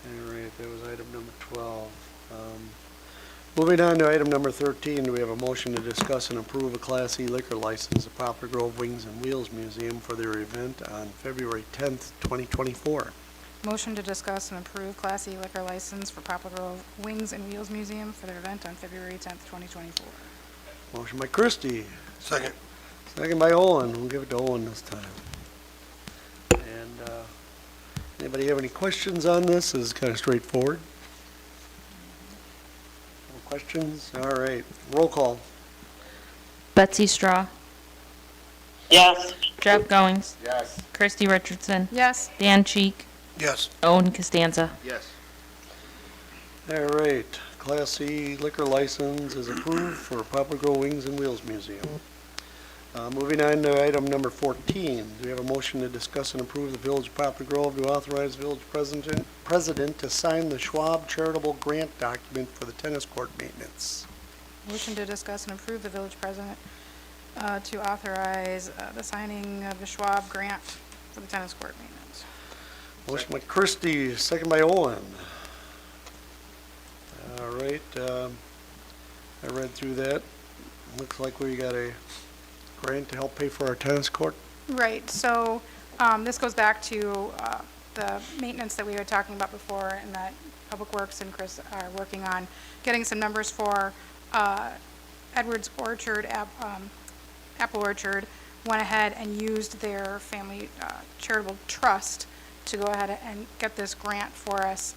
A: All right, that was item number 12. Moving on to item number 13, do we have a motion to discuss and approve a Class E liquor license at Poplar Grove Wings and Wheels Museum for their event on February 10th, 2024?
I: Motion to discuss and approve Class E liquor license for Poplar Grove Wings and Wheels Museum for their event on February 10th, 2024.
A: Motion by Christie,
J: Second.
A: second by Owen. We'll give it to Owen this time. And anybody have any questions on this? This is kind of straightforward. No questions? All right, roll call.
B: Betsy Straw,
C: Yes.
B: Jeff Goings,
H: Yes.
B: Christy Richardson,
I: Yes.
B: Dan Cheek,
J: Yes.
B: Owen Costanza.
D: Yes.
A: All right, Class E liquor license is approved for Poplar Grove Wings and Wheels Museum. Moving on to item number 14, do we have a motion to discuss and approve the Village of Poplar Grove to authorize village president to sign the Schwab charitable grant document for the tennis court maintenance?
I: Motion to discuss and approve the village president to authorize the signing of the Schwab grant for the tennis court maintenance.
A: Motion by Christie, second by Owen. All right, I read through that. Looks like we got a grant to help pay for our tennis court.
I: Right, so this goes back to the maintenance that we were talking about before, and that Public Works and Chris are working on getting some numbers for Edwards Orchard, Apple Orchard, went ahead and used their family charitable trust to go ahead and get this grant for us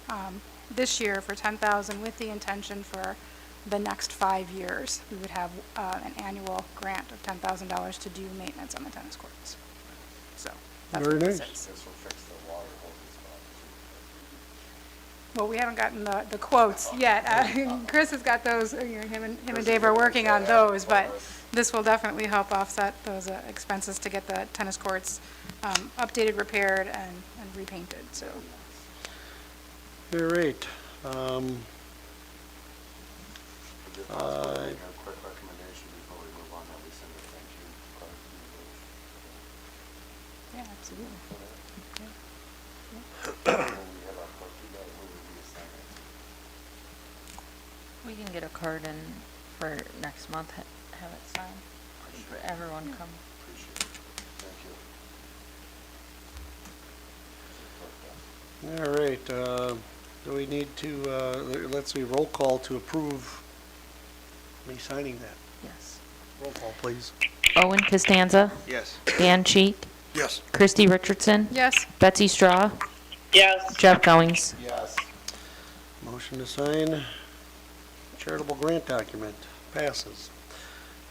I: this year for $10,000, with the intention for the next 5 years, we would have an annual grant of $10,000 to do maintenance on the tennis courts. So that's
A: Very
I: what this
A: nice.
I: is.
H: This will fix the water holding spot.
I: Well, we haven't gotten the quotes yet. Chris has got those, him and Dave are working on those, but this will definitely help offset those expenses to get the tennis courts updated, repaired, and repainted, so.
A: All right.
H: Is it possible to make a quick recommendation before we move on that we send a thank you card to the village?
I: Yeah, absolutely.
H: When we have our clerk do that, who would we assign it to?
B: We can get a card in for next month, have it signed, for everyone come.
H: Appreciate it. Thank you.
A: All right, do we need to, let's see, roll call to approve me signing that?
B: Yes.
A: Roll call, please.
B: Owen Costanza,
D: Yes.
B: Dan Cheek,
J: Yes.
B: Christy Richardson,
I: Yes.
B: Betsy Straw,
C: Yes.
B: Jeff Goings.
H: Yes.
A: Motion to sign charitable grant document passes.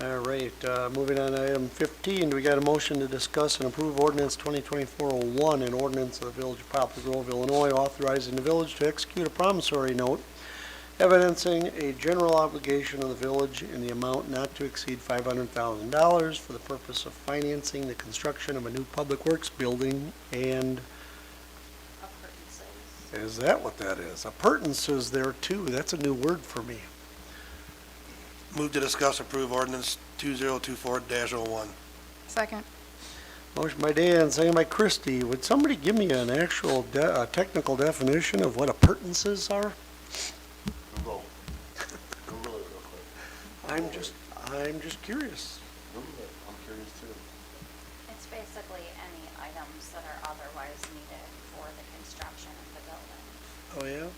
A: All right, moving on to item 15, do we got a motion to discuss and approve ordinance 2024-01, an ordinance of the Village of Poplar Grove, Illinois, authorizing the village to execute a promissory note evidencing a general obligation of the village in the amount not to exceed $500,000 for the purpose of financing the construction of a new public works building and is that what that is? Appurtenances there too. That's a new word for me.
J: Move to discuss, approve ordinance 2024-01.
I: Second.
A: Motion by Dan, second by Christie. Would somebody give me an actual technical definition of what appurtenances are?
H: Google. Google it real quick.
A: I'm just curious.
H: Google it. I'm curious too.
E: It's basically any items that are otherwise needed for the construction of the building.
A: Oh, yeah?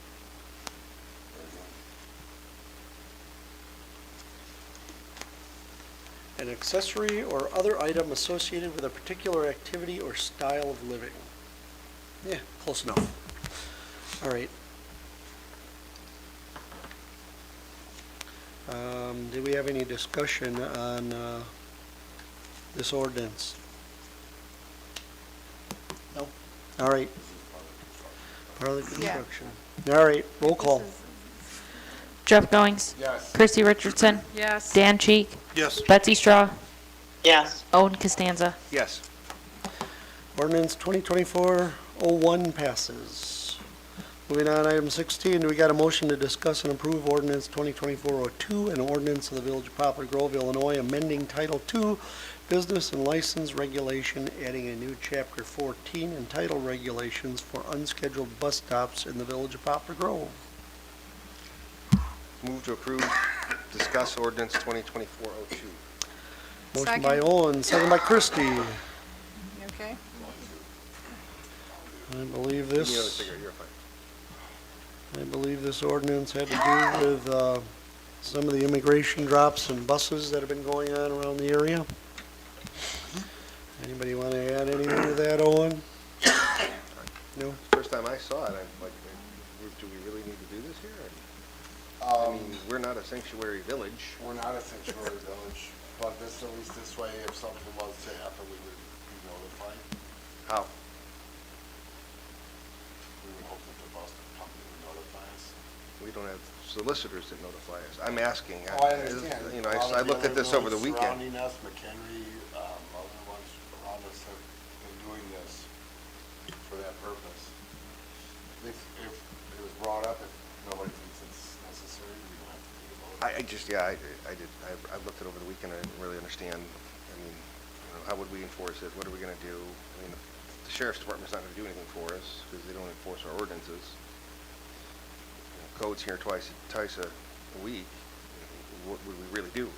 A: An accessory or other item associated with a particular activity or style of living. Yeah, close enough. All right. Do we have any discussion on this ordinance? No. All right. Part of the
I: Yeah.
A: construction. All right, roll call.
B: Jeff Goings,
H: Yes.
B: Christy Richardson,
I: Yes.
B: Dan Cheek,
J: Yes.
B: Betsy Straw,
C: Yes.
B: Owen Costanza.
D: Yes.
A: Ordinance 2024-01 passes. Moving on, item 16, do we got a motion to discuss and approve ordinance 2024-02, an ordinance of the Village of Poplar Grove, Illinois, amending Title II, Business and License Regulation, adding a new Chapter 14 entitled Regulations for Unscheduled Bus Stops in the Village of Poplar Grove.
D: Move to approve, discuss ordinance 2024-02.
A: Motion by
I: Second.
A: Owen, second by Christie.
I: You okay?
A: I believe
D: Give me another
A: this,
D: cigarette, you're fine.
A: I believe this ordinance had to do with some of the immigration drops and buses that have been going on around the area. Anybody want to add anything to that, Owen? No?
D: First time I saw it, I'm like, do we really need to do this here? I mean, we're not a sanctuary village.
H: We're not a sanctuary village, but this, at least this way, if something was to happen, we would be notified.
D: How?
H: We would hope that the bus company would notify us.
D: We don't have solicitors that notify us. I'm asking.
H: Oh, I understand.
D: You know,
H: A lot
D: I
H: of the
D: looked at
H: other
D: this over the
H: villages
D: weekend.
H: Surrounding us, McHenry, other ones around us have been doing this for that purpose. If it was brought up, if nobody thinks it's necessary, we don't have to think about it.
D: I just, yeah, I did. I looked it over the weekend. I didn't really understand. I mean, you know, how would we enforce it? What are we going to do? I mean, the sheriff's department's not going to do anything for us because they don't enforce our ordinances. You know, code's here twice a week. What would we really do?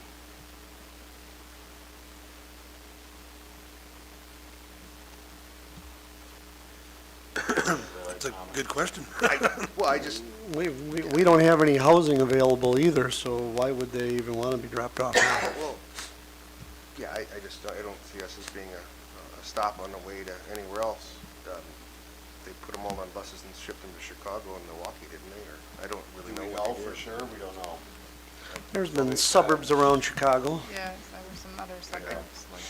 J: That's a good question.
D: Well, I just,
A: We don't have any housing available either, so why would they even want to be dropped off here?
D: well, yeah, I just, I don't see us as being a stop on the way to anywhere else. They put them all on buses and shipped them to Chicago and Milwaukee, didn't they? Or, I don't really
H: Do
D: know
H: we
D: what
H: know
D: they
H: for
D: did.
H: sure? We don't know.
A: There's been suburbs around Chicago,
I: Yeah, there were some other suburbs, like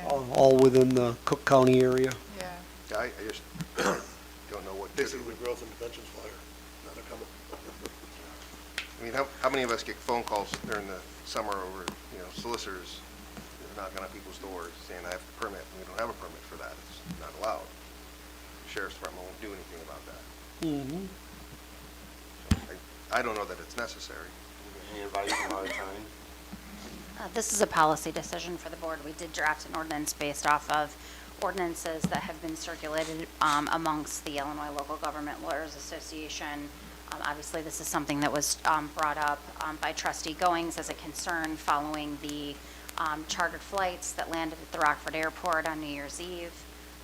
I: Waukegan.
A: all within the Cook County area.
I: Yeah.
D: Yeah, I just don't know what.
J: Basically, growth and conventions flyer. Now they're coming.
D: I mean, how many of us get phone calls during the summer over, you know, solicitors knocking on people's doors saying, I have a permit, and we don't have a permit for that. It's not allowed. The sheriff's department won't do anything about that.
A: Mm-hmm.
D: I don't know that it's necessary.
H: Any advice from our attorney?
E: This is a policy decision for the board. We did draft an ordinance based off of ordinances that have been circulated amongst the Illinois Local Government Lawyers Association. Obviously, this is something that was brought up by Trustee Goings as a concern following the chartered flights that landed at the Rockford Airport on New Year's Eve.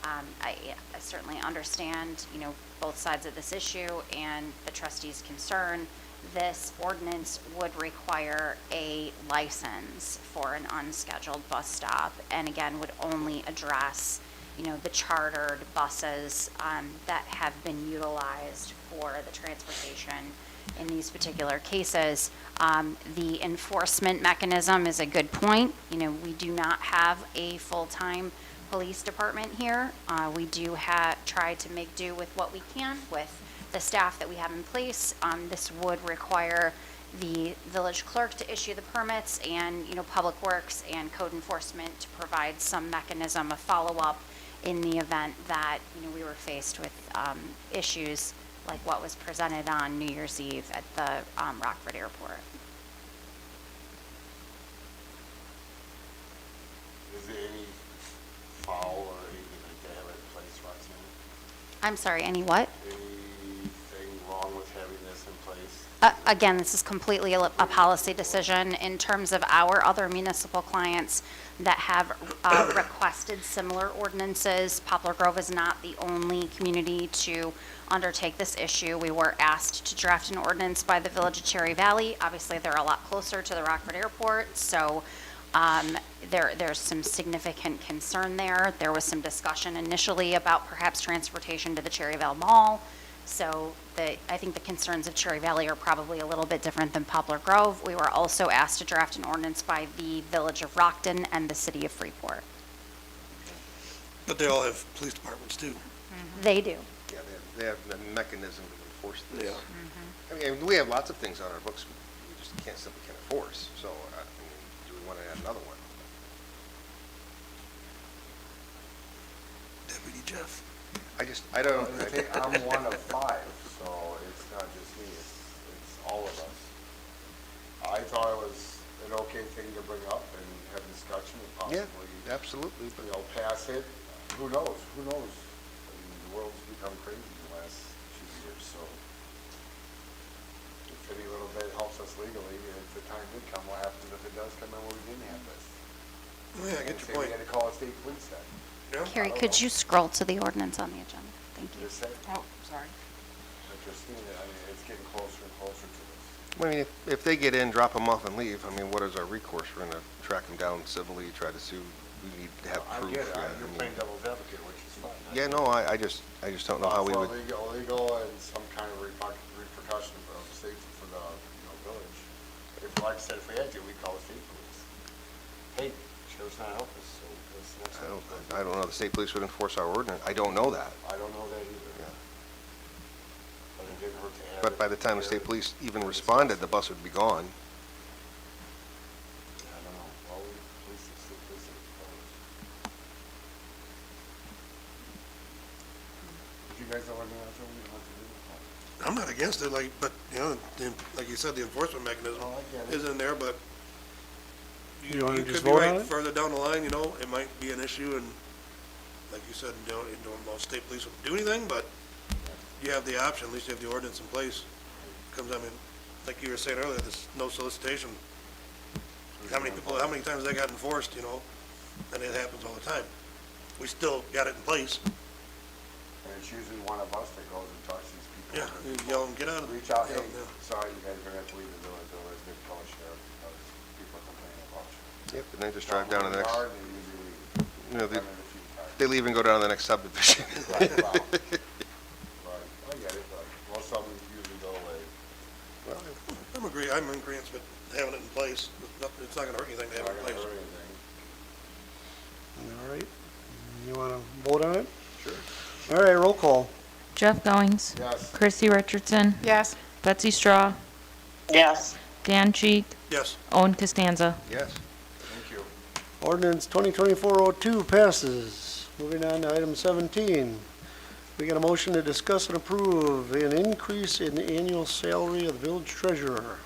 E: I certainly understand, you know, both sides of this issue and the trustees' concern. this ordinance would require a license for an unscheduled bus stop, and again, would only address, you know, the chartered buses that have been utilized for the transportation in these particular cases. The enforcement mechanism is a good point. You know, we do not have a full-time police department here. We do try to make do with what we can with the staff that we have in place. This would require the village clerk to issue the permits and, you know, Public Works and code enforcement to provide some mechanism of follow-up in the event that, you know, we were faced with issues like what was presented on New Year's Eve at the Rockford Airport.
H: Is there any foul or anything like that have it in place, Roxanne?
E: I'm sorry, any what?
H: Anything wrong with having this in place?
E: Again, this is completely a policy decision. In terms of our other municipal clients that have requested similar ordinances, Poplar Grove is not the only community to undertake this issue. We were asked to draft an ordinance by the Village of Cherry Valley. Obviously, they're a lot closer to the Rockford Airport, so there's some significant concern there. There was some discussion initially about perhaps transportation to the Cherryvale Mall. So I think the concerns of Cherry Valley are probably a little bit different than Poplar Grove. We were also asked to draft an ordinance by the Village of Rockton and the City of Freeport.
J: But they all have police departments too.
E: They do.
D: Yeah, they have a mechanism to enforce this.
J: Yeah.
D: I mean, we have lots of things on our books we just simply can't enforce, so, I mean, do we want to add another one?
J: Deputy Jeff.
D: I don't,
H: I'm one of 5, so it's not just me, it's all of us. I thought it was an okay thing to bring up and have discussion and
D: yeah,
H: possibly,
D: absolutely, but
H: you know, pass it. Who knows? I mean, the world's become crazy in the last few years, so if any little bit helps us legally, if the time did come, what happens if it does come in where we didn't have this?
J: Yeah, I get
H: Say
J: your point.
H: we had to call a state police then.
J: Yeah.
E: Carrie, could you scroll to the ordinance on the agenda? Thank you.
H: Just say,
B: Oh, sorry.
H: but you're seeing it, I mean, it's getting closer and closer to this.
D: I mean, if they get in, drop them off and leave, I mean, what is our recourse? We're going to track them down civilly, try to sue, we need to have
H: I
D: proof.
H: get it,
D: yeah,
H: you're
D: I mean-
H: playing devil's advocate, which is fine.
D: Yeah, no, I just don't know how we
H: For
D: would,
H: illegal and some kind of repercussion of safety for the, you know, village. If, like I said, if we had to, we'd call the state police. Hey, sheriff's not helping us, so that's next.
D: I don't know, the state police would enforce our ordinance, I don't know that.
H: I don't know that either.
D: Yeah.
H: But it didn't hurt to have
D: But
H: it
D: by the time the
H: there.
D: state police even responded, the bus would be gone.
H: I don't know, well, police, the state police, if you guys don't want to do it, you want to do it.
J: I'm not against it, like, but, you know, like you said, the enforcement mechanism
H: Oh, I get it.
J: is in there, but
A: You wanna
J: you
A: just
J: could be
A: vote
J: right
A: on it?
J: further down the line, you know, it might be an issue, and like you said, you don't know if state police would do anything, but you have the option, at least you have the ordinance in place. Comes, I mean, like you were saying earlier, there's no solicitation. How many times that got enforced, you know, and it happens all the time. We still got it in place.
H: And it's usually one of us that goes and talks to these people.
J: Yeah, you yell them, get out of it.
H: Reach out, hey,
J: Yeah.
H: sorry, you guys are gonna have to leave the village, otherwise they call the sheriff because people are complaining about you.
D: Yep, and they just drive down to the next,
H: Yard, they usually leave.
D: you know,
H: Done it a few times.
D: they leave and go down to the next subdivision.
H: Right, well, right, I get it, but most of them usually go away.
J: I'm in agreement with having it in place. It's not gonna hurt anything to have
H: Not
J: it in
H: gonna
J: place.
H: hurt anything.
A: All right. You want to vote on it? Sure. All right, roll call.
B: Jeff Goings.
H: Yes.
B: Chrissy Richardson.
I: Yes.
B: Betsy Straw.
C: Yes.
B: Dan Cheek.
J: Yes.
B: Owen Costanza.
D: Yes.
H: Thank you.
A: Ordinance 2024-02 passes. Moving on to item 17. We got a motion to discuss and approve an increase in the annual salary of the village treasurer.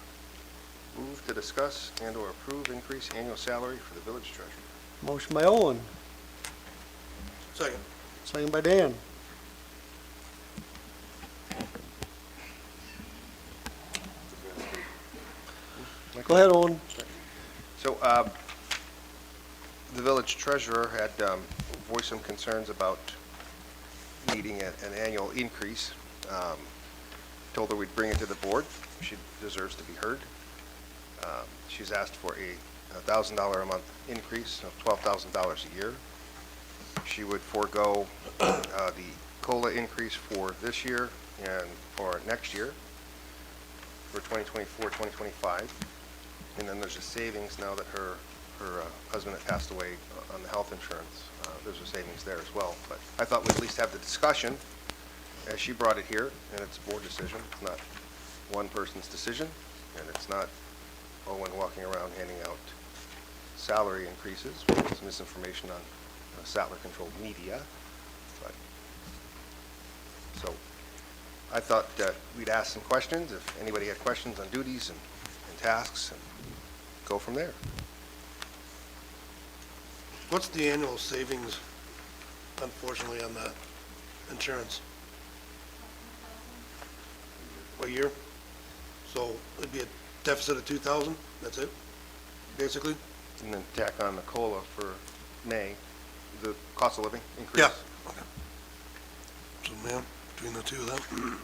D: Move to discuss and/or approve increase annual salary for the village treasurer.
A: Motion by Owen,
J: Second.
A: second by Dan. Go ahead, Owen.
D: So, the village treasurer had voiced some concerns about needing an annual increase. told her we'd bring it to the board. She deserves to be heard. She's asked for a $1,000 a month increase of $12,000 a year. She would forego the COLA increase for this year and for next year, for 2024, 2025. And then there's a savings now that her husband had passed away on the health insurance. There's a savings there as well. But I thought we'd at least have the discussion, as she brought it here, and it's a board decision. It's not one person's decision, and it's not Owen walking around handing out salary increases, which is misinformation on salary-controlled media. But, so I thought we'd ask some questions, if anybody had questions on duties and tasks, and go from there.
J: What's the annual savings, unfortunately, on that insurance? A year? So it'd be a deficit of 2,000, that's it, basically?
D: And then tack on the COLA for May, the cost of living increase.
J: Yeah. Okay. So, ma'am, between the two of them?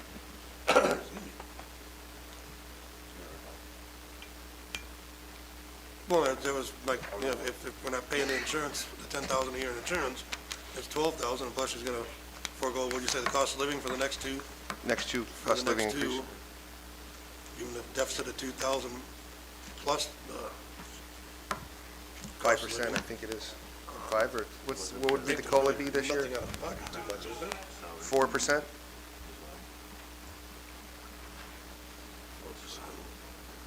J: Well, there was like, you know, if we're not paying the insurance, the 10,000 a year in insurance, it's 12,000, and plus she's gonna forego, what'd you say, the cost of living for the next two?
D: Next two
J: For
D: cost
J: the
D: of living
J: next
D: increase.
J: two, even a deficit of 2,000 plus,
D: 5%, I think it is. 5, or what would be the COLA be this year?
J: nothing out of pocket too much, is it?
D: 4%?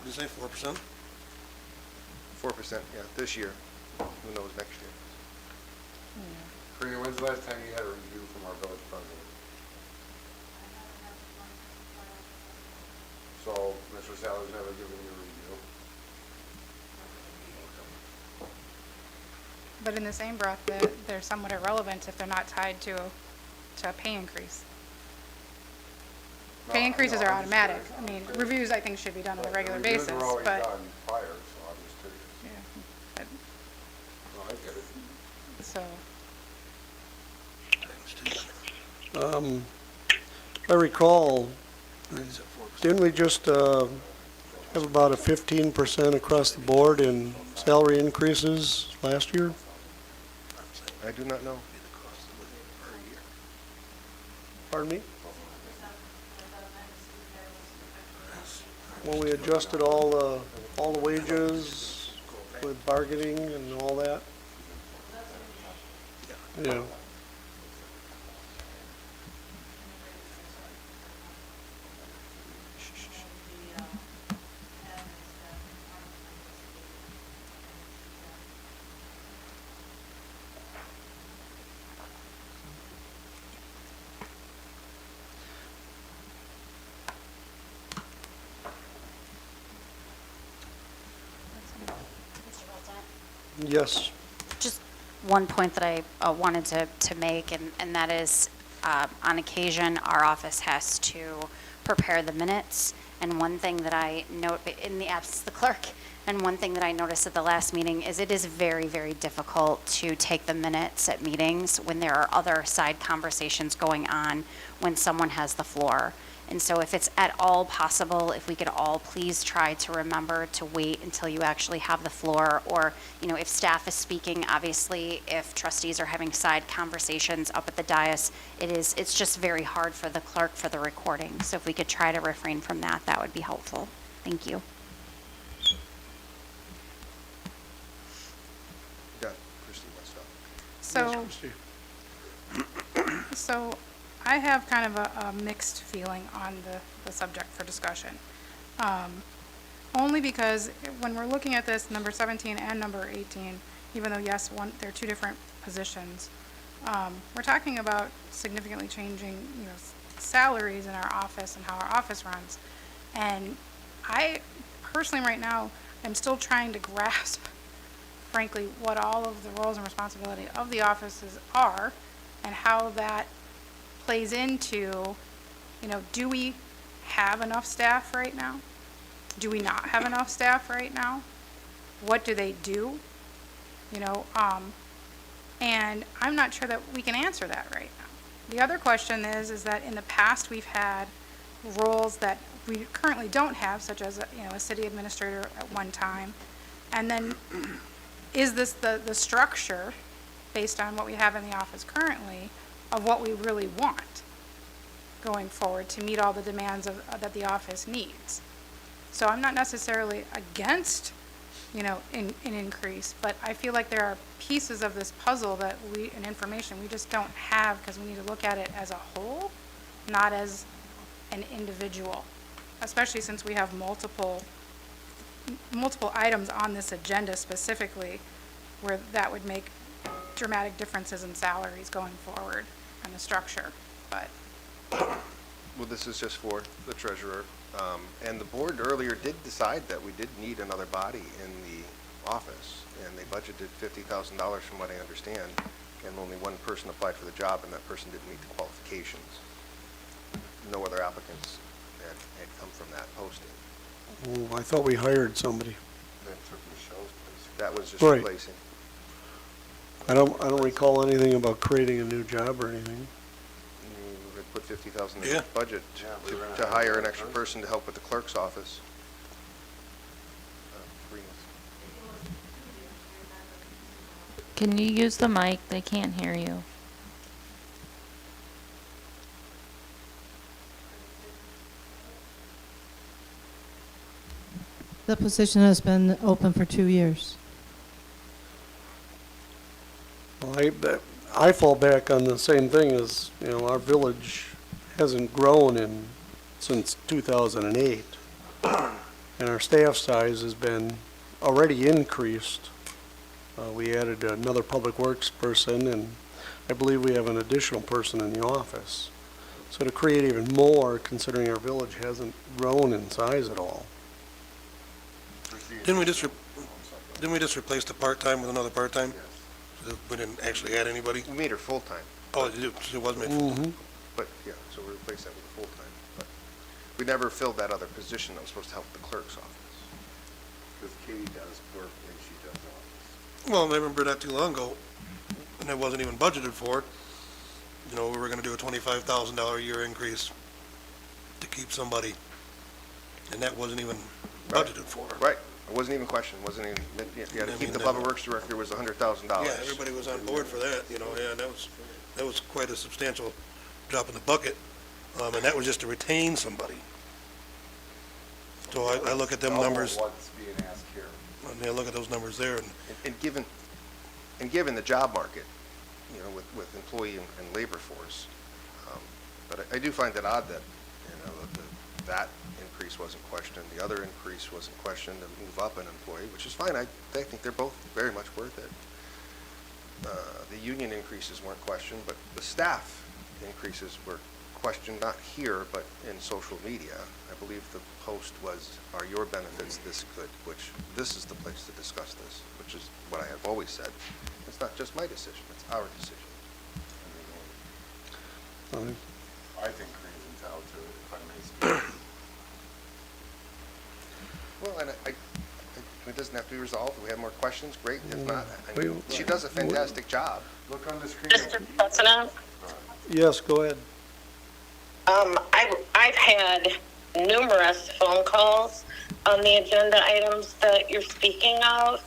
J: Did you say 4%?
D: 4%, yeah, this year. Who knows next year?
H: Karina, when's the last time you had a review from our village president? So, Mr. Sally's never given you a review?
I: But in the same breath, they're somewhat irrelevant if they're not tied to a pay increase.
H: No,
I: Pay
H: I
I: increases
H: know,
I: are
H: I'm just
I: automatic. I
H: curious.
I: mean, reviews, I think, should be done on a regular basis,
H: Reviews were always
I: but,
H: done prior, so I'm just curious.
I: yeah, but-
H: No, I get it.
I: so,
A: If I recall, didn't we just have about a 15% across the board in salary increases last year?
D: I do not know.
A: Pardon me? When we adjusted all the wages with bargaining and all that? Yeah. Yes.
E: Just one point that I wanted to make, and that is, on occasion, our office has to prepare the minutes. And one thing that I note, in the absence of the clerk, and one thing that I noticed at the last meeting is it is very, very difficult to take the minutes at meetings when there are other side conversations going on when someone has the floor. And so if it's at all possible, if we could all please try to remember to wait until you actually have the floor, or, you know, if staff is speaking, obviously, if trustees are having side conversations up at the dais, it's just very hard for the clerk for the recording. So if we could try to refrain from that, that would be helpful. Thank you.
D: Yeah, Christie wants to.
I: so I have kind of a mixed feeling on the subject for discussion. Only because when we're looking at this, number 17 and number 18, even though, yes, they're two different positions, we're talking about significantly changing, you know, salaries in our office and how our office runs. And I personally, right now, am still trying to grasp, frankly, what all of the roles and responsibility of the offices are, and how that plays into, you know, do we have enough staff right now? Do we not have enough staff right now? What do they do? You know, and I'm not sure that we can answer that right now. The other question is that in the past we've had roles that we currently don't have, such as, a city administrator at one time? And then, is this the structure, based on what we have in the office currently, of what we really want going forward to meet all the demands that the office needs? So I'm not necessarily against, an increase, but I feel like there are pieces of this puzzle and information we just don't have, because we need to look at it as a whole, not as an individual, especially since we have multiple items on this agenda specifically where that would make dramatic differences in salaries going forward and the structure, but.
D: Well, this is just for the treasurer. And the board earlier did decide that we did need another body in the office, and they budgeted $50,000 from what I understand, and only one person applied for the job, and that person didn't meet the qualifications. No other applicants had come from that posting.
A: Oh, I thought we hired somebody.
H: That took Michelle's place.
D: That was just
A: Right.
D: replacing.
A: I don't recall anything about creating a new job or anything.
D: We had put $50,000 in
J: Yeah.
D: the budget
H: Yeah, we were
D: to
H: not-
D: hire an extra person to help with the clerk's office.
B: Can you use the mic? They can't hear you.
N: The position has been open for 2 years.
A: Well, I fall back on the same thing as, our village hasn't grown since 2008. And our staff size has been already increased. We added another public works person, and I believe we have an additional person in the office. So to create even more, considering our village hasn't grown in size at all.
J: Didn't we just replace the part-time with another part-time? So we didn't actually add anybody?
D: We made her full-time.
J: Oh, it was made full-time.
D: But, yeah, so we replaced that with a full-time. But we never filled that other position that was supposed to help the clerk's office.
H: Because Katie does work and she does office.
J: Well, I remember not too long ago, and it wasn't even budgeted for, we were gonna do a $25,000 a year increase to keep somebody, and that wasn't even budgeted for.
D: Right, it wasn't even questioned, wasn't even, yeah, to keep the public works director was $100,000.
J: Yeah, everybody was on board for that, and that was quite a substantial drop in the bucket, and that was just to retain somebody. So I look at them numbers,
H: What's being asked here?
J: and I look at those numbers there, and
D: And given the job market, with employee and labor force, but I do find it odd that, that increase wasn't questioned, the other increase wasn't questioned, and move up an employee, which is fine. I think they're both very much worth it. The union increases weren't questioned, but the staff increases were questioned, not here, but in social media. I believe the post was, "Are your benefits this good?" Which, this is the place to discuss this, which is what I have always said. It's not just my decision, it's our decision.
H: I think Craven's out to, if I may speak.
D: Well, and it doesn't have to be resolved. If we have more questions, great. If not,
A: We-
D: she does a fantastic job.
H: Look on the screen.
C: Mr. President,
A: Yes, go ahead.
C: I've had numerous phone calls on the agenda items that you're speaking of.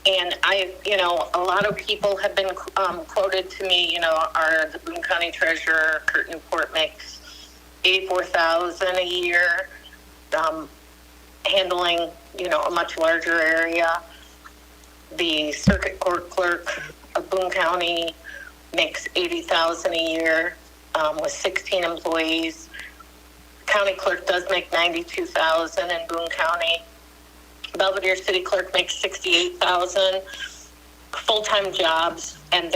C: And a lot of people have been quoted to me, the Boone County Treasurer, Kurt Newport, makes $84,000 a year, handling, a much larger area. The circuit court clerk of Boone County makes $80,000 a year, with 16 employees. County clerk does make $92,000 in Boone County. Belvedere City Clerk makes $68,000, full-time jobs, and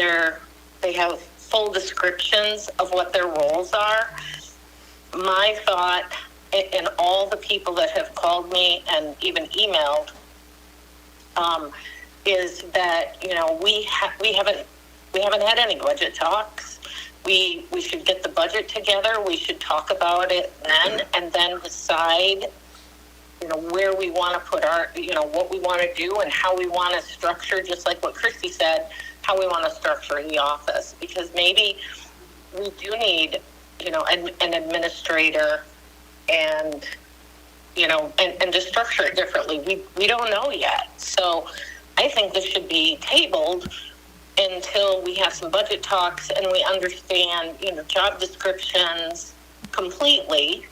C: they have full descriptions of what their roles are. My thought, and all the people that have called me and even emailed, is that we haven't had any budget talks. We should get the budget together. We should talk about it then, and then decide where we want to put our, what we want to do and how we want to structure, just like what Christy said, how we want to structure the office. Because maybe we do need you know, an administrator and, you know, and to structure it differently. We don't know yet. So I think this should be tabled until we have some budget talks and we understand, you know, job descriptions completely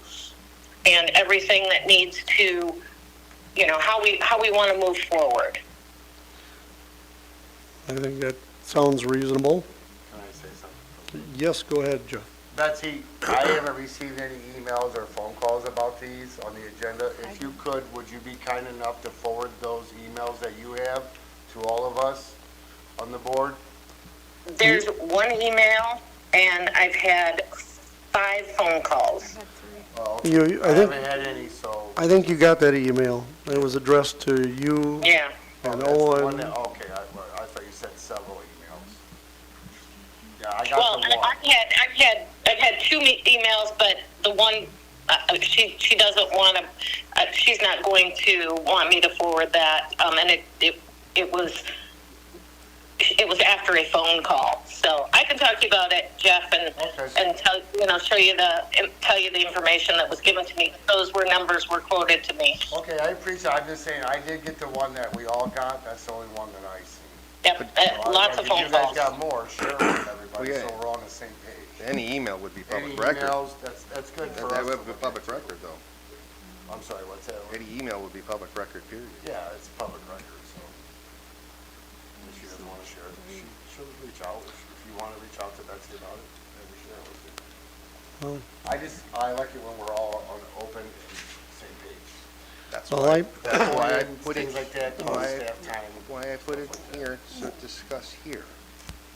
C: and everything that needs to, you know, how we want to move forward.
A: I think that sounds reasonable.
H: Can I say something?
A: Yes, go ahead, Jeff.
H: Betsy, I haven't received any emails or phone calls about these on the agenda. If you could, would you be kind enough to forward those emails that you have to all of us on the board?
C: There's one email and I've had 5 phone calls.
H: Well, okay.
A: You-
H: I
A: I think-
H: haven't had any, so.
A: I think you got that email. It was addressed to you
C: Yeah.
A: and
H: That's the one
A: Owen.
H: that- Okay, I thought you said several emails. Yeah, I
C: Well,
H: got the one.
C: I've had 2 emails, but the one, she doesn't want to, she's not going to want me to forward that. And it was after a phone call. So I can talk to you about it, Jeff, and tell you the information that was given to me. Those were numbers were quoted to me.
H: Okay, I appreciate, I'm just saying, I did get the one that we all got, that's the only one that I see.
C: Yep,
H: So
C: lots of phone
H: If you guys
C: calls.
H: got more, share it with everybody,
D: Well, yeah.
H: so we're all on the same page.
D: Any email would be
H: Any
D: public record.
H: emails, that's good for
D: That
H: us.
D: would be public record, though.
H: I'm sorry, what's that?
D: Any email would be public record, period.
H: Yeah, it's public record, so. If she doesn't want to share it, she'll reach out. If you want to reach out to Betsy about it, maybe share it with you.
A: Well,
H: I like it when we're all on open and same page.
D: That's
A: Well,
D: why,
A: I-
D: that's why I
H: And
D: put it,
H: things like that, staff time.
D: why I put it here to discuss here.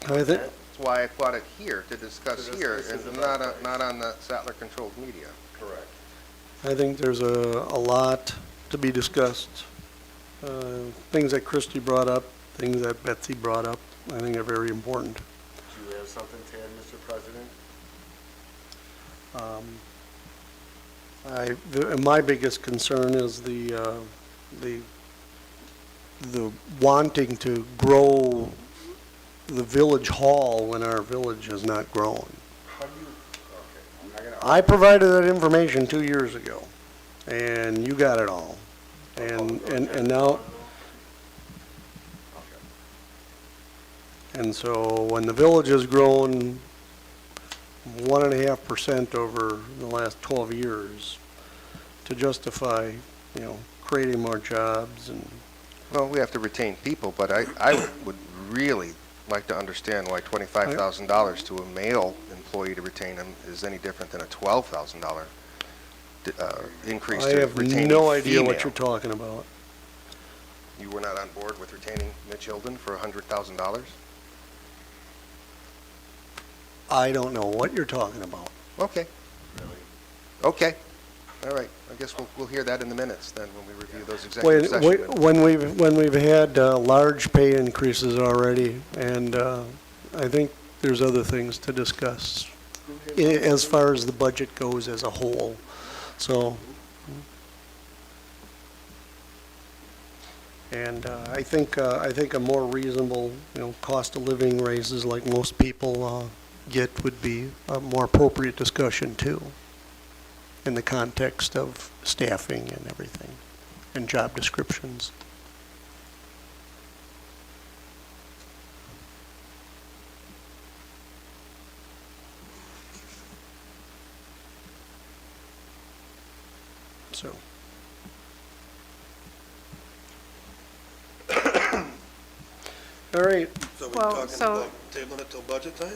A: I think,
D: That's why I put it here, to discuss here,
H: This is
D: and
H: the
D: not,
H: best place.
D: not on the Sattler-controlled media.
H: Correct.
A: I think there's a lot to be discussed. Things that Christie brought up, things that Betsy brought up, I think are very important.
H: Do you have something to add, Mr. President?
A: My biggest concern is the wanting to grow the village hall when our village is not growing.
H: How do you, okay, I'm not gonna.
A: I provided that information 2 years ago, and you got it all. And now, and so when the village has grown 1.5% over the last 12 years, to justify, you know, creating more jobs and,
D: Well, we have to retain people, but I would really like to understand why $25,000 to a male employee to retain them is any different than a $12,000 increase
A: I
D: to
A: have
D: retaining
A: no idea what
D: female.
A: you're talking about.
D: You were not on board with retaining Mitch Hilden for $100,000?
A: I don't know what you're talking about.
D: Okay.
H: Really?
D: Okay. All right. I guess we'll hear that in the minutes then when we review those executive session minutes.
A: When we've had large pay increases already, and I think there's other things to discuss as far as the budget goes as a whole. So, and I think a more reasonable, you know, cost of living raises like most people get would be a more appropriate discussion too, in the context of staffing and everything, and job descriptions. So. All right,
J: So we're
I: Well,
J: talking
I: so-
J: about tabling it till budget time?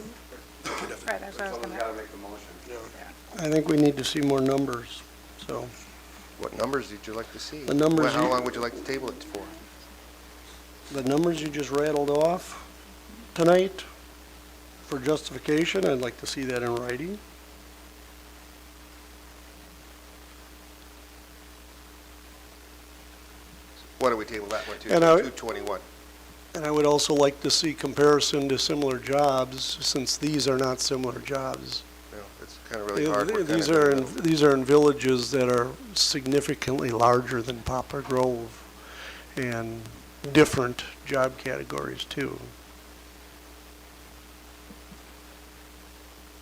I: Right, that's what I was
H: Someone's
I: gonna,
H: gotta make the motion.
A: I think we need to see more numbers, so.
D: What numbers did you like to see?
A: The numbers
D: Well, how
A: you-
D: long would you like to table it for?
A: The numbers you just rattled off tonight for justification, I'd like to see that in writing.
D: Why don't we table that one too,
A: And I-
D: 221?
A: And I would also like to see comparison to similar jobs, since these are not similar jobs.
D: You know, it's kind of really hard. We're kind
A: These
D: of
A: are
D: in the
A: in,
D: middle.
A: these are in villages that are significantly larger than Poplar Grove, and different job categories too.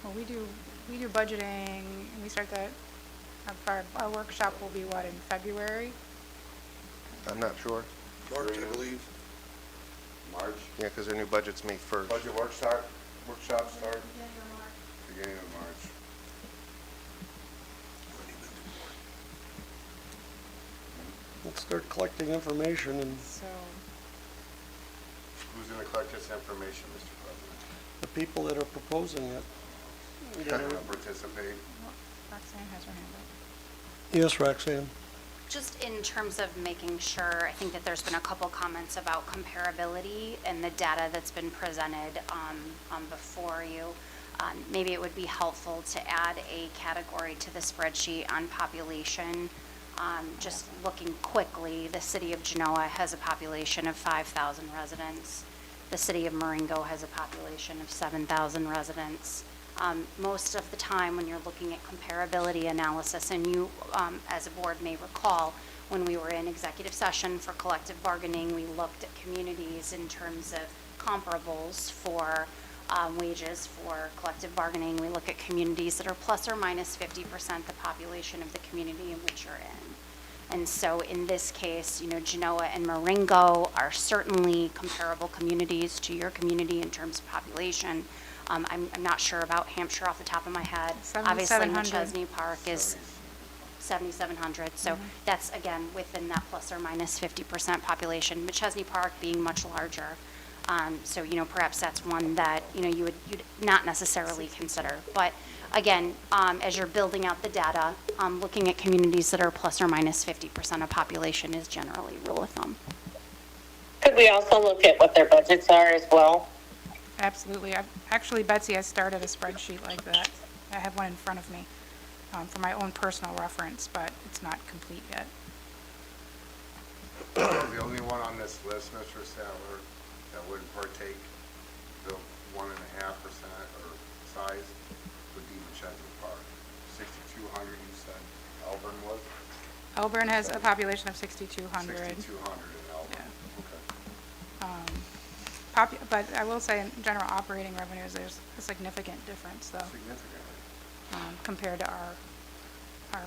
I: Well, we do budgeting, and we start our workshop will be what, in February?
D: I'm not sure.
J: March, I believe.
H: March,
D: Yeah, because their new budget's May 1st.
H: budget workshop start? Beginning of March.
A: Let's start collecting information and
I: So,
H: Who's gonna collect this information, Mr. President?
A: the people that are proposing it.
H: Gonna participate?
I: Roxanne has her hand up.
A: Yes, Roxanne?
E: Just in terms of making sure, I think that there's been a couple comments about comparability and the data that's been presented before you. Maybe it would be helpful to add a category to the spreadsheet on population. Just looking quickly, the city of Genoa has a population of 5,000 residents. The city of Marengo has a population of 7,000 residents. Most of the time, when you're looking at comparability analysis, and you, as a board may recall, when we were in executive session for collective bargaining, we looked at communities in terms of comparables for wages for collective bargaining. We look at communities that are plus or minus 50% the population of the community in which you're in. And so in this case, Genoa and Marengo are certainly comparable communities to your community in terms of population. I'm not sure about Hampshire off the top of my head. Obviously,
I: 7,700.
E: McChesney Park is 7,700. So that's, again, within that plus or minus 50% population. McChesney Park being much larger. So, perhaps that's one that, you'd not necessarily consider. But again, as you're building out the data, looking at communities that are plus or minus 50% of population is generally rule of thumb.
C: Could we also look at what their budgets are as well?
I: Absolutely. Actually, Betsy has started a spreadsheet like that. I have one in front of me for my own personal reference, but it's not complete yet.
H: The only one on this list, Mr. Sadler, that would partake the 1.5% or size would be McChesney Park. 6,200, you said Elburn was?
I: Elburn has a population of 6,200.
H: 6,200 in Elburn.
I: Yeah.
H: Okay.
I: But I will say, in general operating revenues, there's a significant difference, though,
H: Significantly.
I: compared to our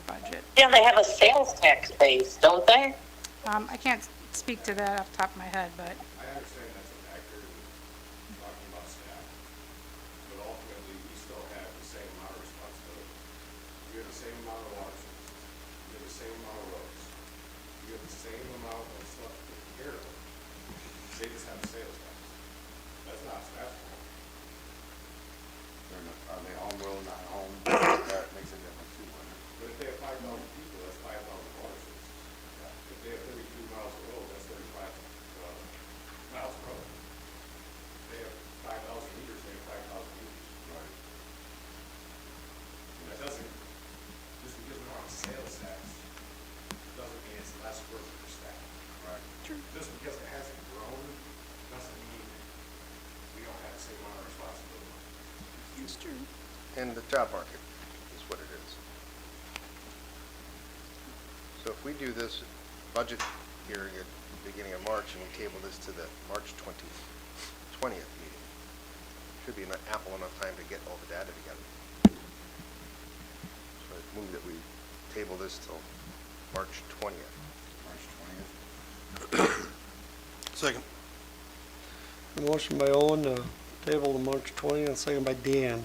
I: budget.
C: Yeah, they have a sales tax base, don't they?
I: I can't speak to that off the top of my head, but
G: I understand that's a factor in talking about staff, but ultimately, we still have the same amount of responsibility. We have the same amount of water sources, we have the same amount of roads, we have the same amount of stuff to take care of. They just have a sales tax. That's not staff's fault.
H: Are they home rule, not home? That makes a difference too, wouldn't it?
G: But if they have 5,000 people, that's 5,000 water sources. If they have 32 miles of road, that's 35 miles of road. If they have 5,000 meters, they have 5,000 meters.
H: Right.
G: And that doesn't, just because we don't have a sales tax, doesn't mean it's less work for staff.
H: Right.
G: Just because it hasn't grown, doesn't mean we don't have the same amount of responsibility.
I: it's true.
D: And the job market is what it is. So if we do this budget hearing at the beginning of March and we table this to the March 20th meeting, should be ample enough time to get all the data together. So I move that we table this till March 20th.
H: March 20th.
J: Second.
A: A motion by Owen to table to March 20th, second by Dan.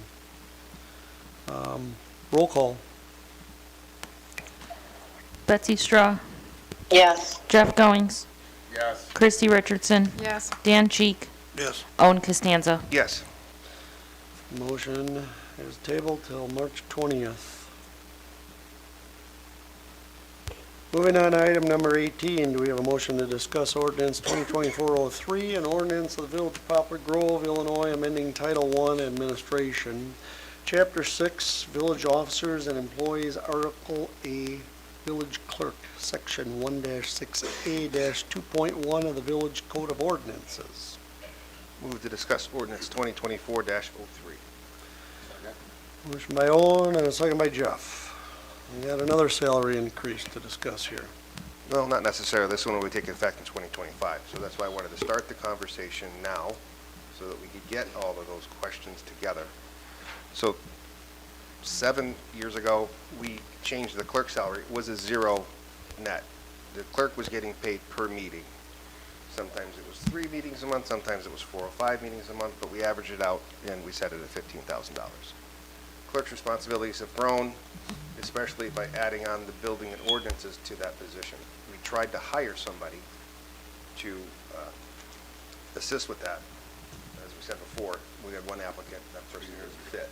A: Roll call.
B: Betsy Straw,
C: Yes.
B: Jeff Goings,
H: Yes.
B: Christy Richardson,
I: Yes.
B: Dan Cheek,
J: Yes.
B: Owen Costanza.
D: Yes.
A: Motion is tabled till March 20th. Moving on to item number 18, do we have a motion to discuss ordinance 2024-03, an ordinance of the Village of Poplar Grove, Illinois, amending Title I Administration, Chapter 6, Village Officers and Employees, Article A, Village Clerk, Section 1-6A-2.1 of the Village Code of Ordinances.
D: Move to discuss ordinance 2024-03.
A: Motion by Owen and a second by Jeff. We got another salary increase to discuss here.
D: Well, not necessarily. This one will take effect in 2025. So that's why I wanted to start the conversation now so that we could get all of those questions together. So 7 years ago, we changed the clerk salary. It was a zero net. The clerk was getting paid per meeting. Sometimes it was 3 meetings a month, sometimes it was 4 or 5 meetings a month, but we averaged it out and we set it at $15,000. Clerk's responsibilities have grown, especially by adding on the building and ordinances to that position. We tried to hire somebody to assist with that. As we said before, we had one applicant, that person doesn't fit.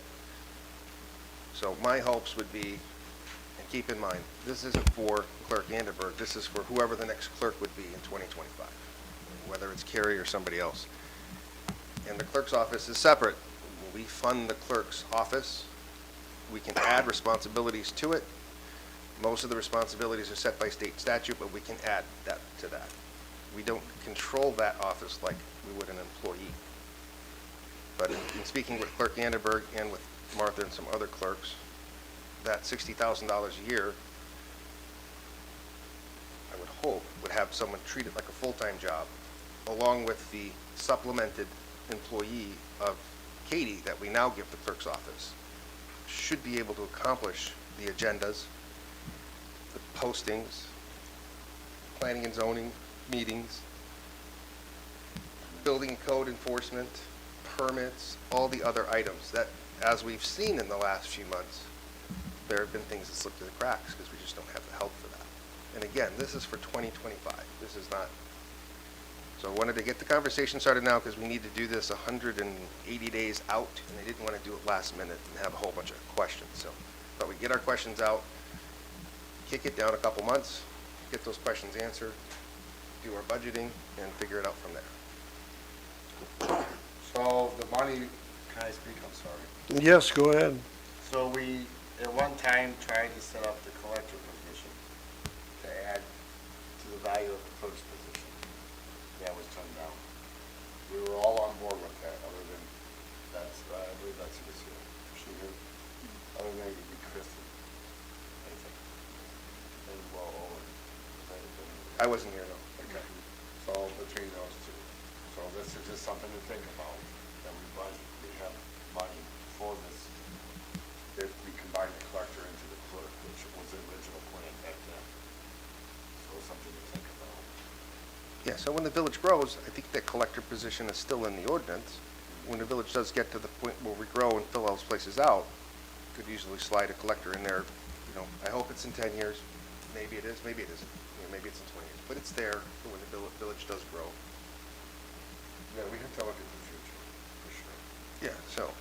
D: So my hopes would be, and keep in mind, this isn't for Clerk Anderberg, this is for whoever the next clerk would be in 2025, whether it's Carrie or somebody else. And the clerk's office is separate. We fund the clerk's office. We can add responsibilities to it. Most of the responsibilities are set by state statute, but we can add that to that. We don't control that office like we would an employee. But in speaking with Clerk Anderberg and with Martha and some other clerks, that $60,000 a year, I would hope, would have someone treat it like a full-time job, along with the supplemented employee of Katie that we now give the clerk's office, should be able to accomplish the agendas, the postings, planning and zoning meetings, building and code enforcement, permits, all the other items that, as we've seen in the last few months, there have been things that slipped through the cracks because we just don't have the help for that. And again, this is for 2025. This is not. So I wanted to get the conversation started now because we need to do this 180 days out, and they didn't want to do it last minute and have a whole bunch of questions. So, but we get our questions out, kick it down a couple months, get those questions answered, do our budgeting, and figure it out from there.
H: So the money, can I speak? I'm sorry.
A: Yes, go ahead.
H: So we, at one time, tried to set up the collector position to add to the value of the clerk's position. That was turned down. We were all on board with that, other than, I believe that's who was here. She here, other than maybe Kristen. I think. And well, over.
D: I wasn't here, no.
H: Okay. So between those two. So this is just something to think about, that we budget, we have money for this. If we combine the collector into the clerk, which was the original plan back then. So something to think about.
D: Yeah, so when the village grows, I think that collector position is still in the ordinance. When the village does get to the point where we grow and fill those places out, could easily slide a collector in there. You know, I hope it's in 10 years. Maybe it is, maybe it isn't. You know, maybe it's in 20 years. But it's there for when the village does grow.
H: Yeah, we can tell it in the future, for sure.
D: Yeah, so.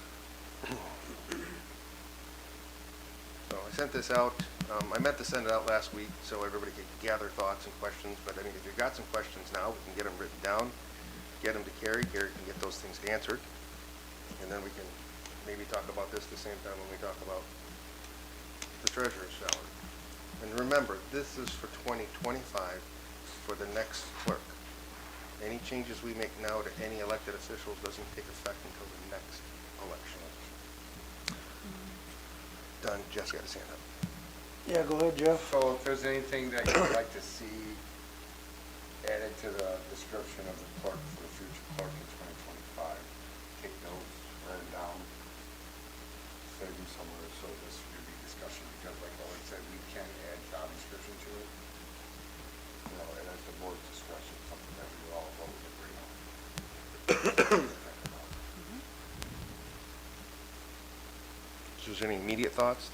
D: So I sent this out. I meant to send it out last week so everybody could gather thoughts and questions. But I mean, if you've got some questions now, we can get them written down, get them to Carrie. Carrie can get those things answered. And then we can maybe talk about this at the same time when we talk about the treasurer's salary. And remember, this is for 2025 for the next clerk. Any changes we make now to any elected officials doesn't take effect until the next election. Done. Jeff's got his hand up.
A: Yeah, go ahead, Jeff.
H: So if there's anything that you'd like to see added to the description of the clerk for the future clerk in 2025, take notes, write it down, save them somewhere so this would be discussion, because like Owen said, we can add job description to it. You know, and at the board's discretion, something that we all vote to agree on.
D: So is there any immediate thoughts?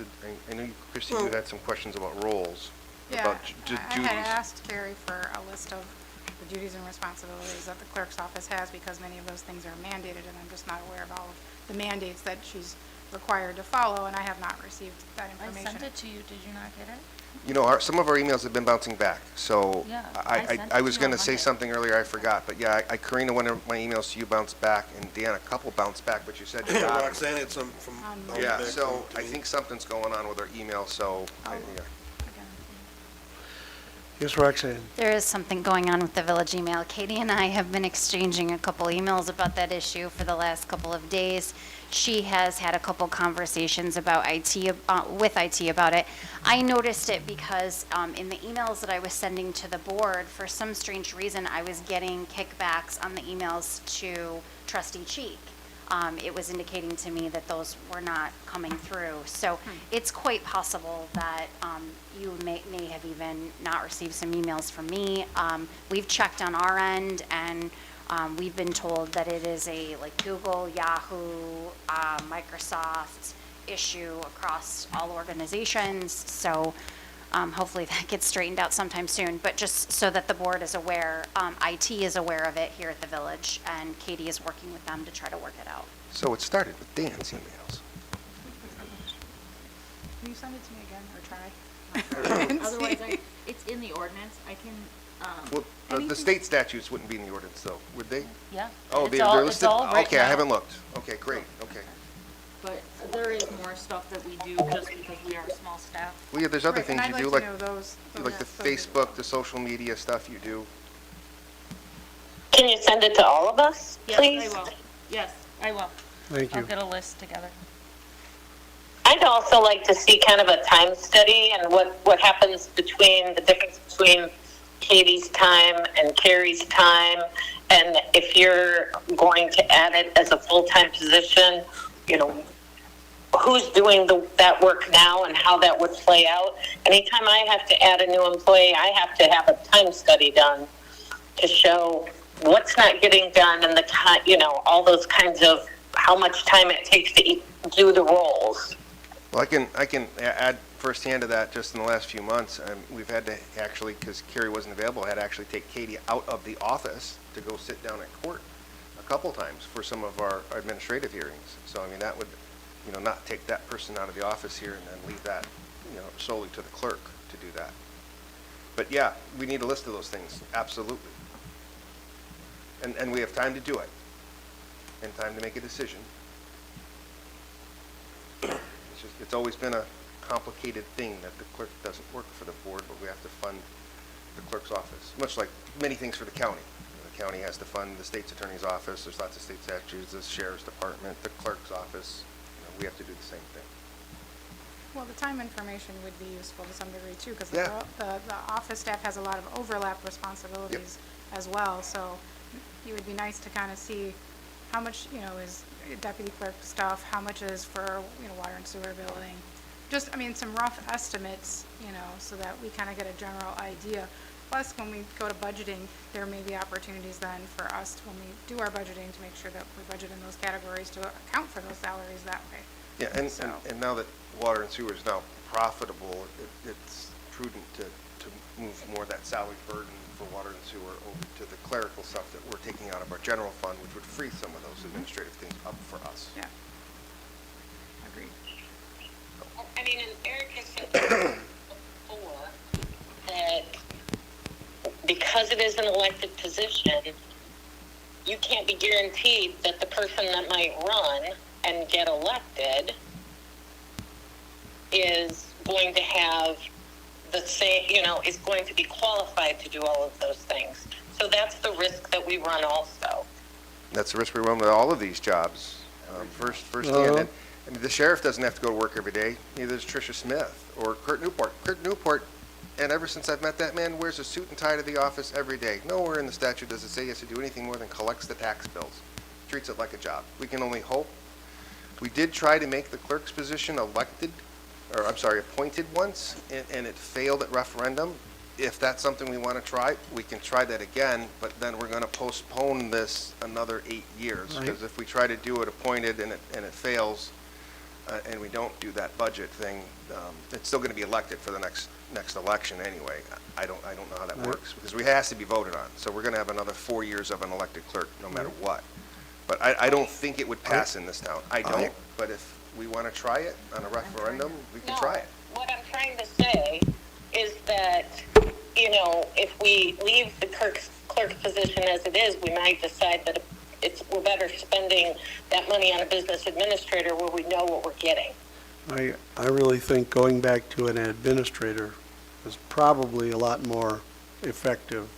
D: I know, Christie, you had some questions about roles.
I: Yeah,
D: about
I: I
D: duties.
I: had asked Carrie for a list of the duties and responsibilities that the clerk's office has, because many of those things are mandated, and I'm just not aware of all of the mandates that she's required to follow, and I have not received that
B: I
I: information.
B: sent it to you, did you not get it?
D: You know, some of our emails have been bouncing back, so
B: Yeah, I sent
D: I
B: it
D: was
B: to you on
D: going to say
B: Monday.
D: something earlier, I forgot, but yeah, Karina, one of my emails to you bounced back, and Dan, a couple bounced back, but you said you got them.
J: Roxanne had some from.
D: Yeah,
J: back
D: so
J: to
D: I
J: me.
D: think something's going on with our email, so, yeah.
I: Again.
A: Yes, Roxanne.
E: There is something going on with the village email. Katie and I have been exchanging a couple emails about that issue for the last couple of days. She has had a couple conversations about IT, with IT about it. I noticed it because in the emails that I was sending to the board, for some strange reason, I was getting kickbacks on the emails to Trustee Cheek. it was indicating to me that those were not coming through. So it's quite possible that you may have even not received some emails from me. We've checked on our end, and we've been told that it is a like Google, Yahoo, Microsoft issue across all organizations. So hopefully that gets straightened out sometime soon. But just so that the board is aware, IT is aware of it here at the village, and Katie is working with them to try to work it out.
D: So it started with Dan's emails.
I: Can you send it to me again, or try?
B: Otherwise, it's in the ordinance. I can,
D: Well, the state statutes wouldn't be in the ordinance, though, would they?
B: yeah.
D: Oh,
B: It's
D: they're
B: all-
D: listed?
B: It's all written
D: Okay, I
B: out.
D: haven't looked. Okay, great, okay.
B: But there is more stuff that we do just because we are a small staff.
D: Well, yeah, there's other
I: Right, and
D: things you
I: I'd
D: do,
I: like
D: like,
I: to know those.
D: like the
I: those-
D: Facebook, the social media stuff you do.
C: Can you send it to all of us,
B: Yes,
C: please?
B: I will. Yes, I will.
A: Thank
B: I'll
A: you.
B: get a list together.
C: I'd also like to see kind of a time study and what happens between, the difference between Katie's time and Carrie's time. And if you're going to add it as a full-time position, you know, who's doing that work now and how that would play out. Anytime I have to add a new employee, I have to have a time study done to show what's not getting done and the time, you know, all those kinds of how much time it takes to do the roles.
D: Well, I can add firsthand to that. Just in the last few months, we've had to actually, because Carrie wasn't available, had to actually take Katie out of the office to go sit down at court a couple times for some of our administrative hearings. So, I mean, that would, you know, not take that person out of the office here and then leave that, you know, solely to the clerk to do that. But yeah, we need a list of those things, absolutely. And we have time to do it, and time to make a decision. It's always been a complicated thing that the clerk doesn't work for the board, but we have to fund the clerk's office, much like many things for the county. The county has to fund the state's attorney's office, there's lots of state statutes, the sheriff's department, the clerk's office. You know, we have to do the same thing.
I: Well, the time information would be useful to some degree too, because
D: Yeah.
I: the office staff has a lot of overlap responsibilities as well, so it would be nice to kind of see how much, you know, is deputy clerk stuff, how much is for, you know, water and sewer billing. Just, I mean, some rough estimates, you know, so that we kind of get a general idea. Plus, when we go to budgeting, there may be opportunities then for us, when we do our budgeting, to make sure that we budget in those categories to account for those salaries that way.
D: Yeah, and
I: So-
D: and now that water and sewer is now profitable, it's prudent to move more of that salary burden for water and sewer over to the clerical stuff that we're taking out of our general fund, which would free some of those administrative things up for us.
I: Yeah. Agreed.
C: I mean, and Eric has said before that because it is an elected position, you can't be guaranteed that the person that might run and get elected is going to have the same, you know, is going to be qualified to do all of those things. So that's the risk that we run also.
D: That's the risk we run with all of these jobs, firsthand. And I mean, the sheriff doesn't have to go to work every day, neither does Tricia Smith or Kurt Newport. Kurt Newport, and ever since I've met that man, wears a suit and tie to the office every day. Nowhere in the statute does it say he has to do anything more than collects the tax bills. Treats it like a job. We can only hope. We did try to make the clerk's position appointed once, and it failed at referendum. If that's something we want to try, we can try that again, but then we're going to postpone this another 8 years.
A: Right.
D: Because if we try to do it appointed and it fails, and we don't do that budget thing, it's still going to be elected for the next election anyway. I don't know how that
A: Right.
D: works, because it has to be voted on. So we're going to have another 4 years of an elected clerk, no matter what. But I don't think it would pass in this town. I don't, but if we want to try it on a referendum, we can try it.
C: What I'm trying to say is that, you know, if we leave the clerk's position as it is, we might decide that we're better spending that money on a business administrator where we know what we're getting.
A: I really think going back to an administrator is probably a lot more effective.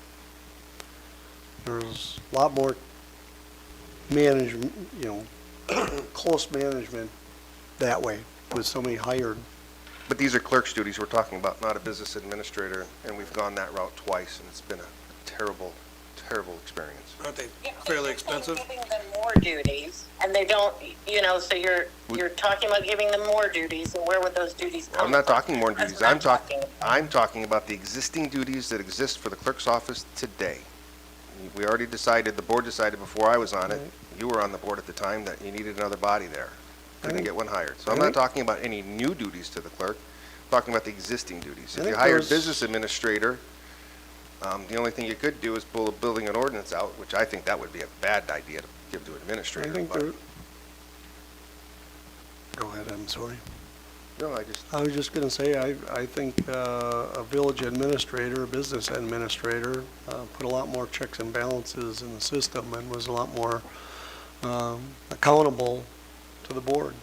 A: There's a lot more management, you know, close management that way with somebody hired.
D: But these are clerk's duties we're talking about, not a business administrator, and we've gone that route twice, and it's been a terrible, terrible experience.
J: Aren't they
C: Yeah,
J: fairly
C: you're saying
J: expensive?
C: Giving them more duties, and they don't, so you're talking about giving them more duties, and where would those duties come from?
D: I'm not talking more
C: That's
D: duties.
C: what I'm talking about.
D: I'm talking about the existing duties that exist for the clerk's office today. We already decided, the board decided before I was on it, you were on the board at the time, that you needed another body there. Couldn't get one hired. So I'm not talking about any new duties to the clerk, I'm talking about the existing duties.
A: I
D: If you
A: think
D: hired
A: those-
D: business administrator, the only thing you could do is pull a building and ordinance out, which I think that would be a bad idea to give to an
A: I
D: administrator.
A: think
D: but-
A: there, go ahead, I'm sorry.
D: No,
A: I was just gonna say, I think a village administrator, a business administrator, put a lot more checks and balances in the system and was a lot more accountable to the board.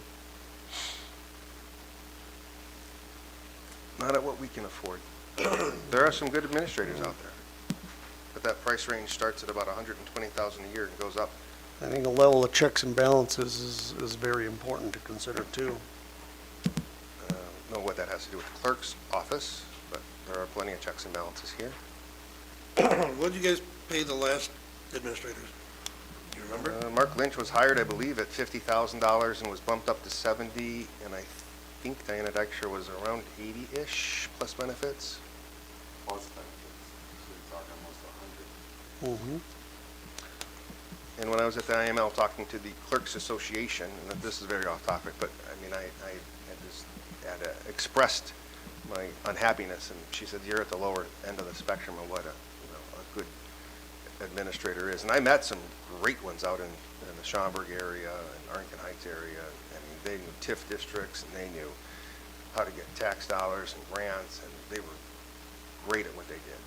D: not at what we can afford. There are some good administrators out there, but that price range starts at about $120,000 a year and goes up.
A: I think a level of checks and balances is very important to consider too.
D: Know what that has to do with the clerk's office, but there are plenty of checks and balances here.
J: What did you guys pay the last administrators? Do you remember?
D: Mark Lynch was hired, I believe, at $50,000 and was bumped up to 70, and I think Diana Dykstra was around 80-ish plus benefits.
H: Most benefits, so you're talking almost 100.
A: Mm-hmm.
D: And when I was at the IML talking to the Clerks Association, and this is very off topic, but I mean, I had expressed my unhappiness, and she said, you're at the lower end of the spectrum of what a good administrator is. And I met some great ones out in the Schaumburg area and Arlington Heights area. I mean, they knew TIF districts, and they knew how to get tax dollars and grants, and they were great at what they did.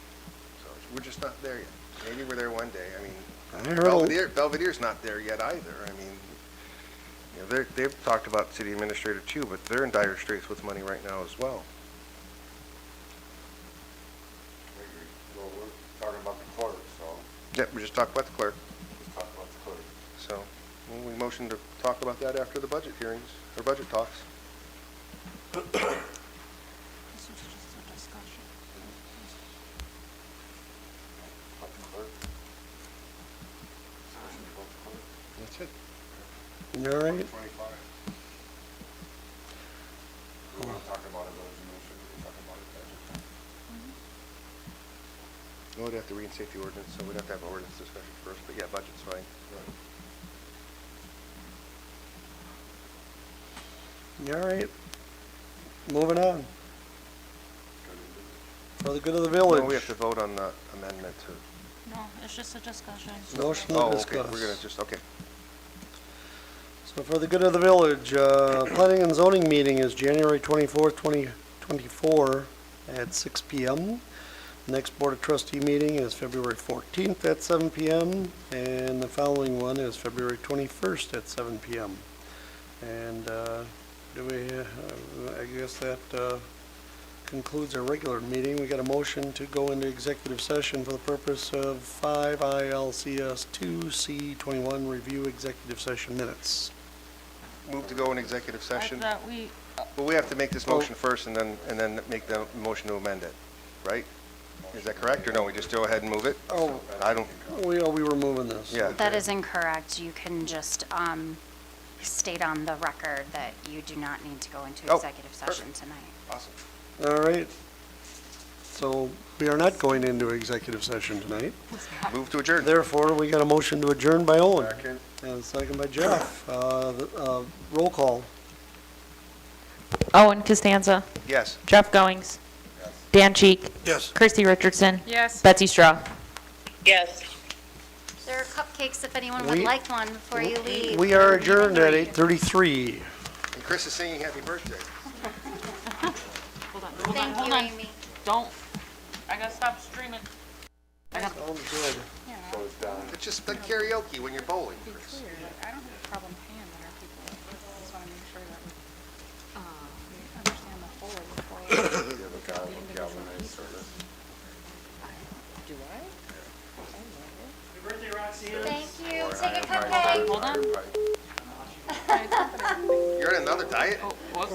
D: So we're just not there yet. Maybe we're there one day. I mean, Belvedere's not there yet either. I mean, they've talked about city administrator too, but they're in dire straits with money right now as well.
H: Well, we're talking about the clerk, so
D: Yep, we just talked about the clerk.
H: let's talk about the clerk.
D: So we motion to talk about that after the budget hearings, or budget talks.
B: This was just a discussion.
H: About the clerk. Discussion about the clerk.
D: That's it.
A: You all right?
H: 25. We want to talk about it, village administrator, we talk about it budget.
D: We'd have to reinstate the ordinance, so we'd have to have an ordinance discussion first, but yeah, budget's fine.
A: You all right? Moving on. For the good of the village.
D: No, we have to vote on the amendment to.
B: No, it's just a discussion.
A: Motion to
D: Oh, okay,
A: discuss.
D: we're gonna just, okay.
A: So for the good of the village, planning and zoning meeting is January 24th, 2024 at 6 PM. Next Board of Trustee meeting is February 14th at 7 PM, and the following one is February 21st at 7 PM. And I guess that concludes our regular meeting. We got a motion to go into executive session for the purpose of 5 ILCS 2C21, review executive session minutes.
D: Move to go in executive
B: I
D: session.
B: thought we,
D: But we have to make this motion first and then make the motion to amend it, right? Is that correct, or no, we just go ahead and move it?
A: Oh,
D: I don't,
A: we were moving this.
D: yeah.
E: That is incorrect. You can just state on the record that you do not need to go into
D: Oh,
E: executive session tonight.
D: Awesome.
A: All right. So we are not going into executive session tonight.
D: Move to adjourn.
A: Therefore, we got a motion to adjourn by Owen. And a second by Jeff. Roll call.
O: Owen Costanza.
D: Yes.
O: Jeff Goings. Dan Cheek.
J: Yes.
O: Kirsty Richardson.
I: Yes.
O: Betsy Straw.
C: Yes.
E: There are cupcakes if anyone
A: We-
E: would like one before you leave.
A: We are adjourned at 8:33.
D: And Chris is singing happy birthday.
B: hold on,
E: Thank
B: hold
E: you,
B: on.
E: Amy.
B: Don't, I gotta stop streaming.
A: Sounds good.
H: So it's down.
D: It's just like karaoke when you're bowling,
I: Be
D: Chris.
I: clear, like, I don't have a problem paying that our people, I just want to make sure that we understand the whole before.
H: You have a galvanized service.
B: Do I?
F: Happy birthday, Roxanne.
E: Thank you. Take a
D: Right.
E: cupcake.
B: Hold on.
D: You're on another diet?
B: Oh, whoops.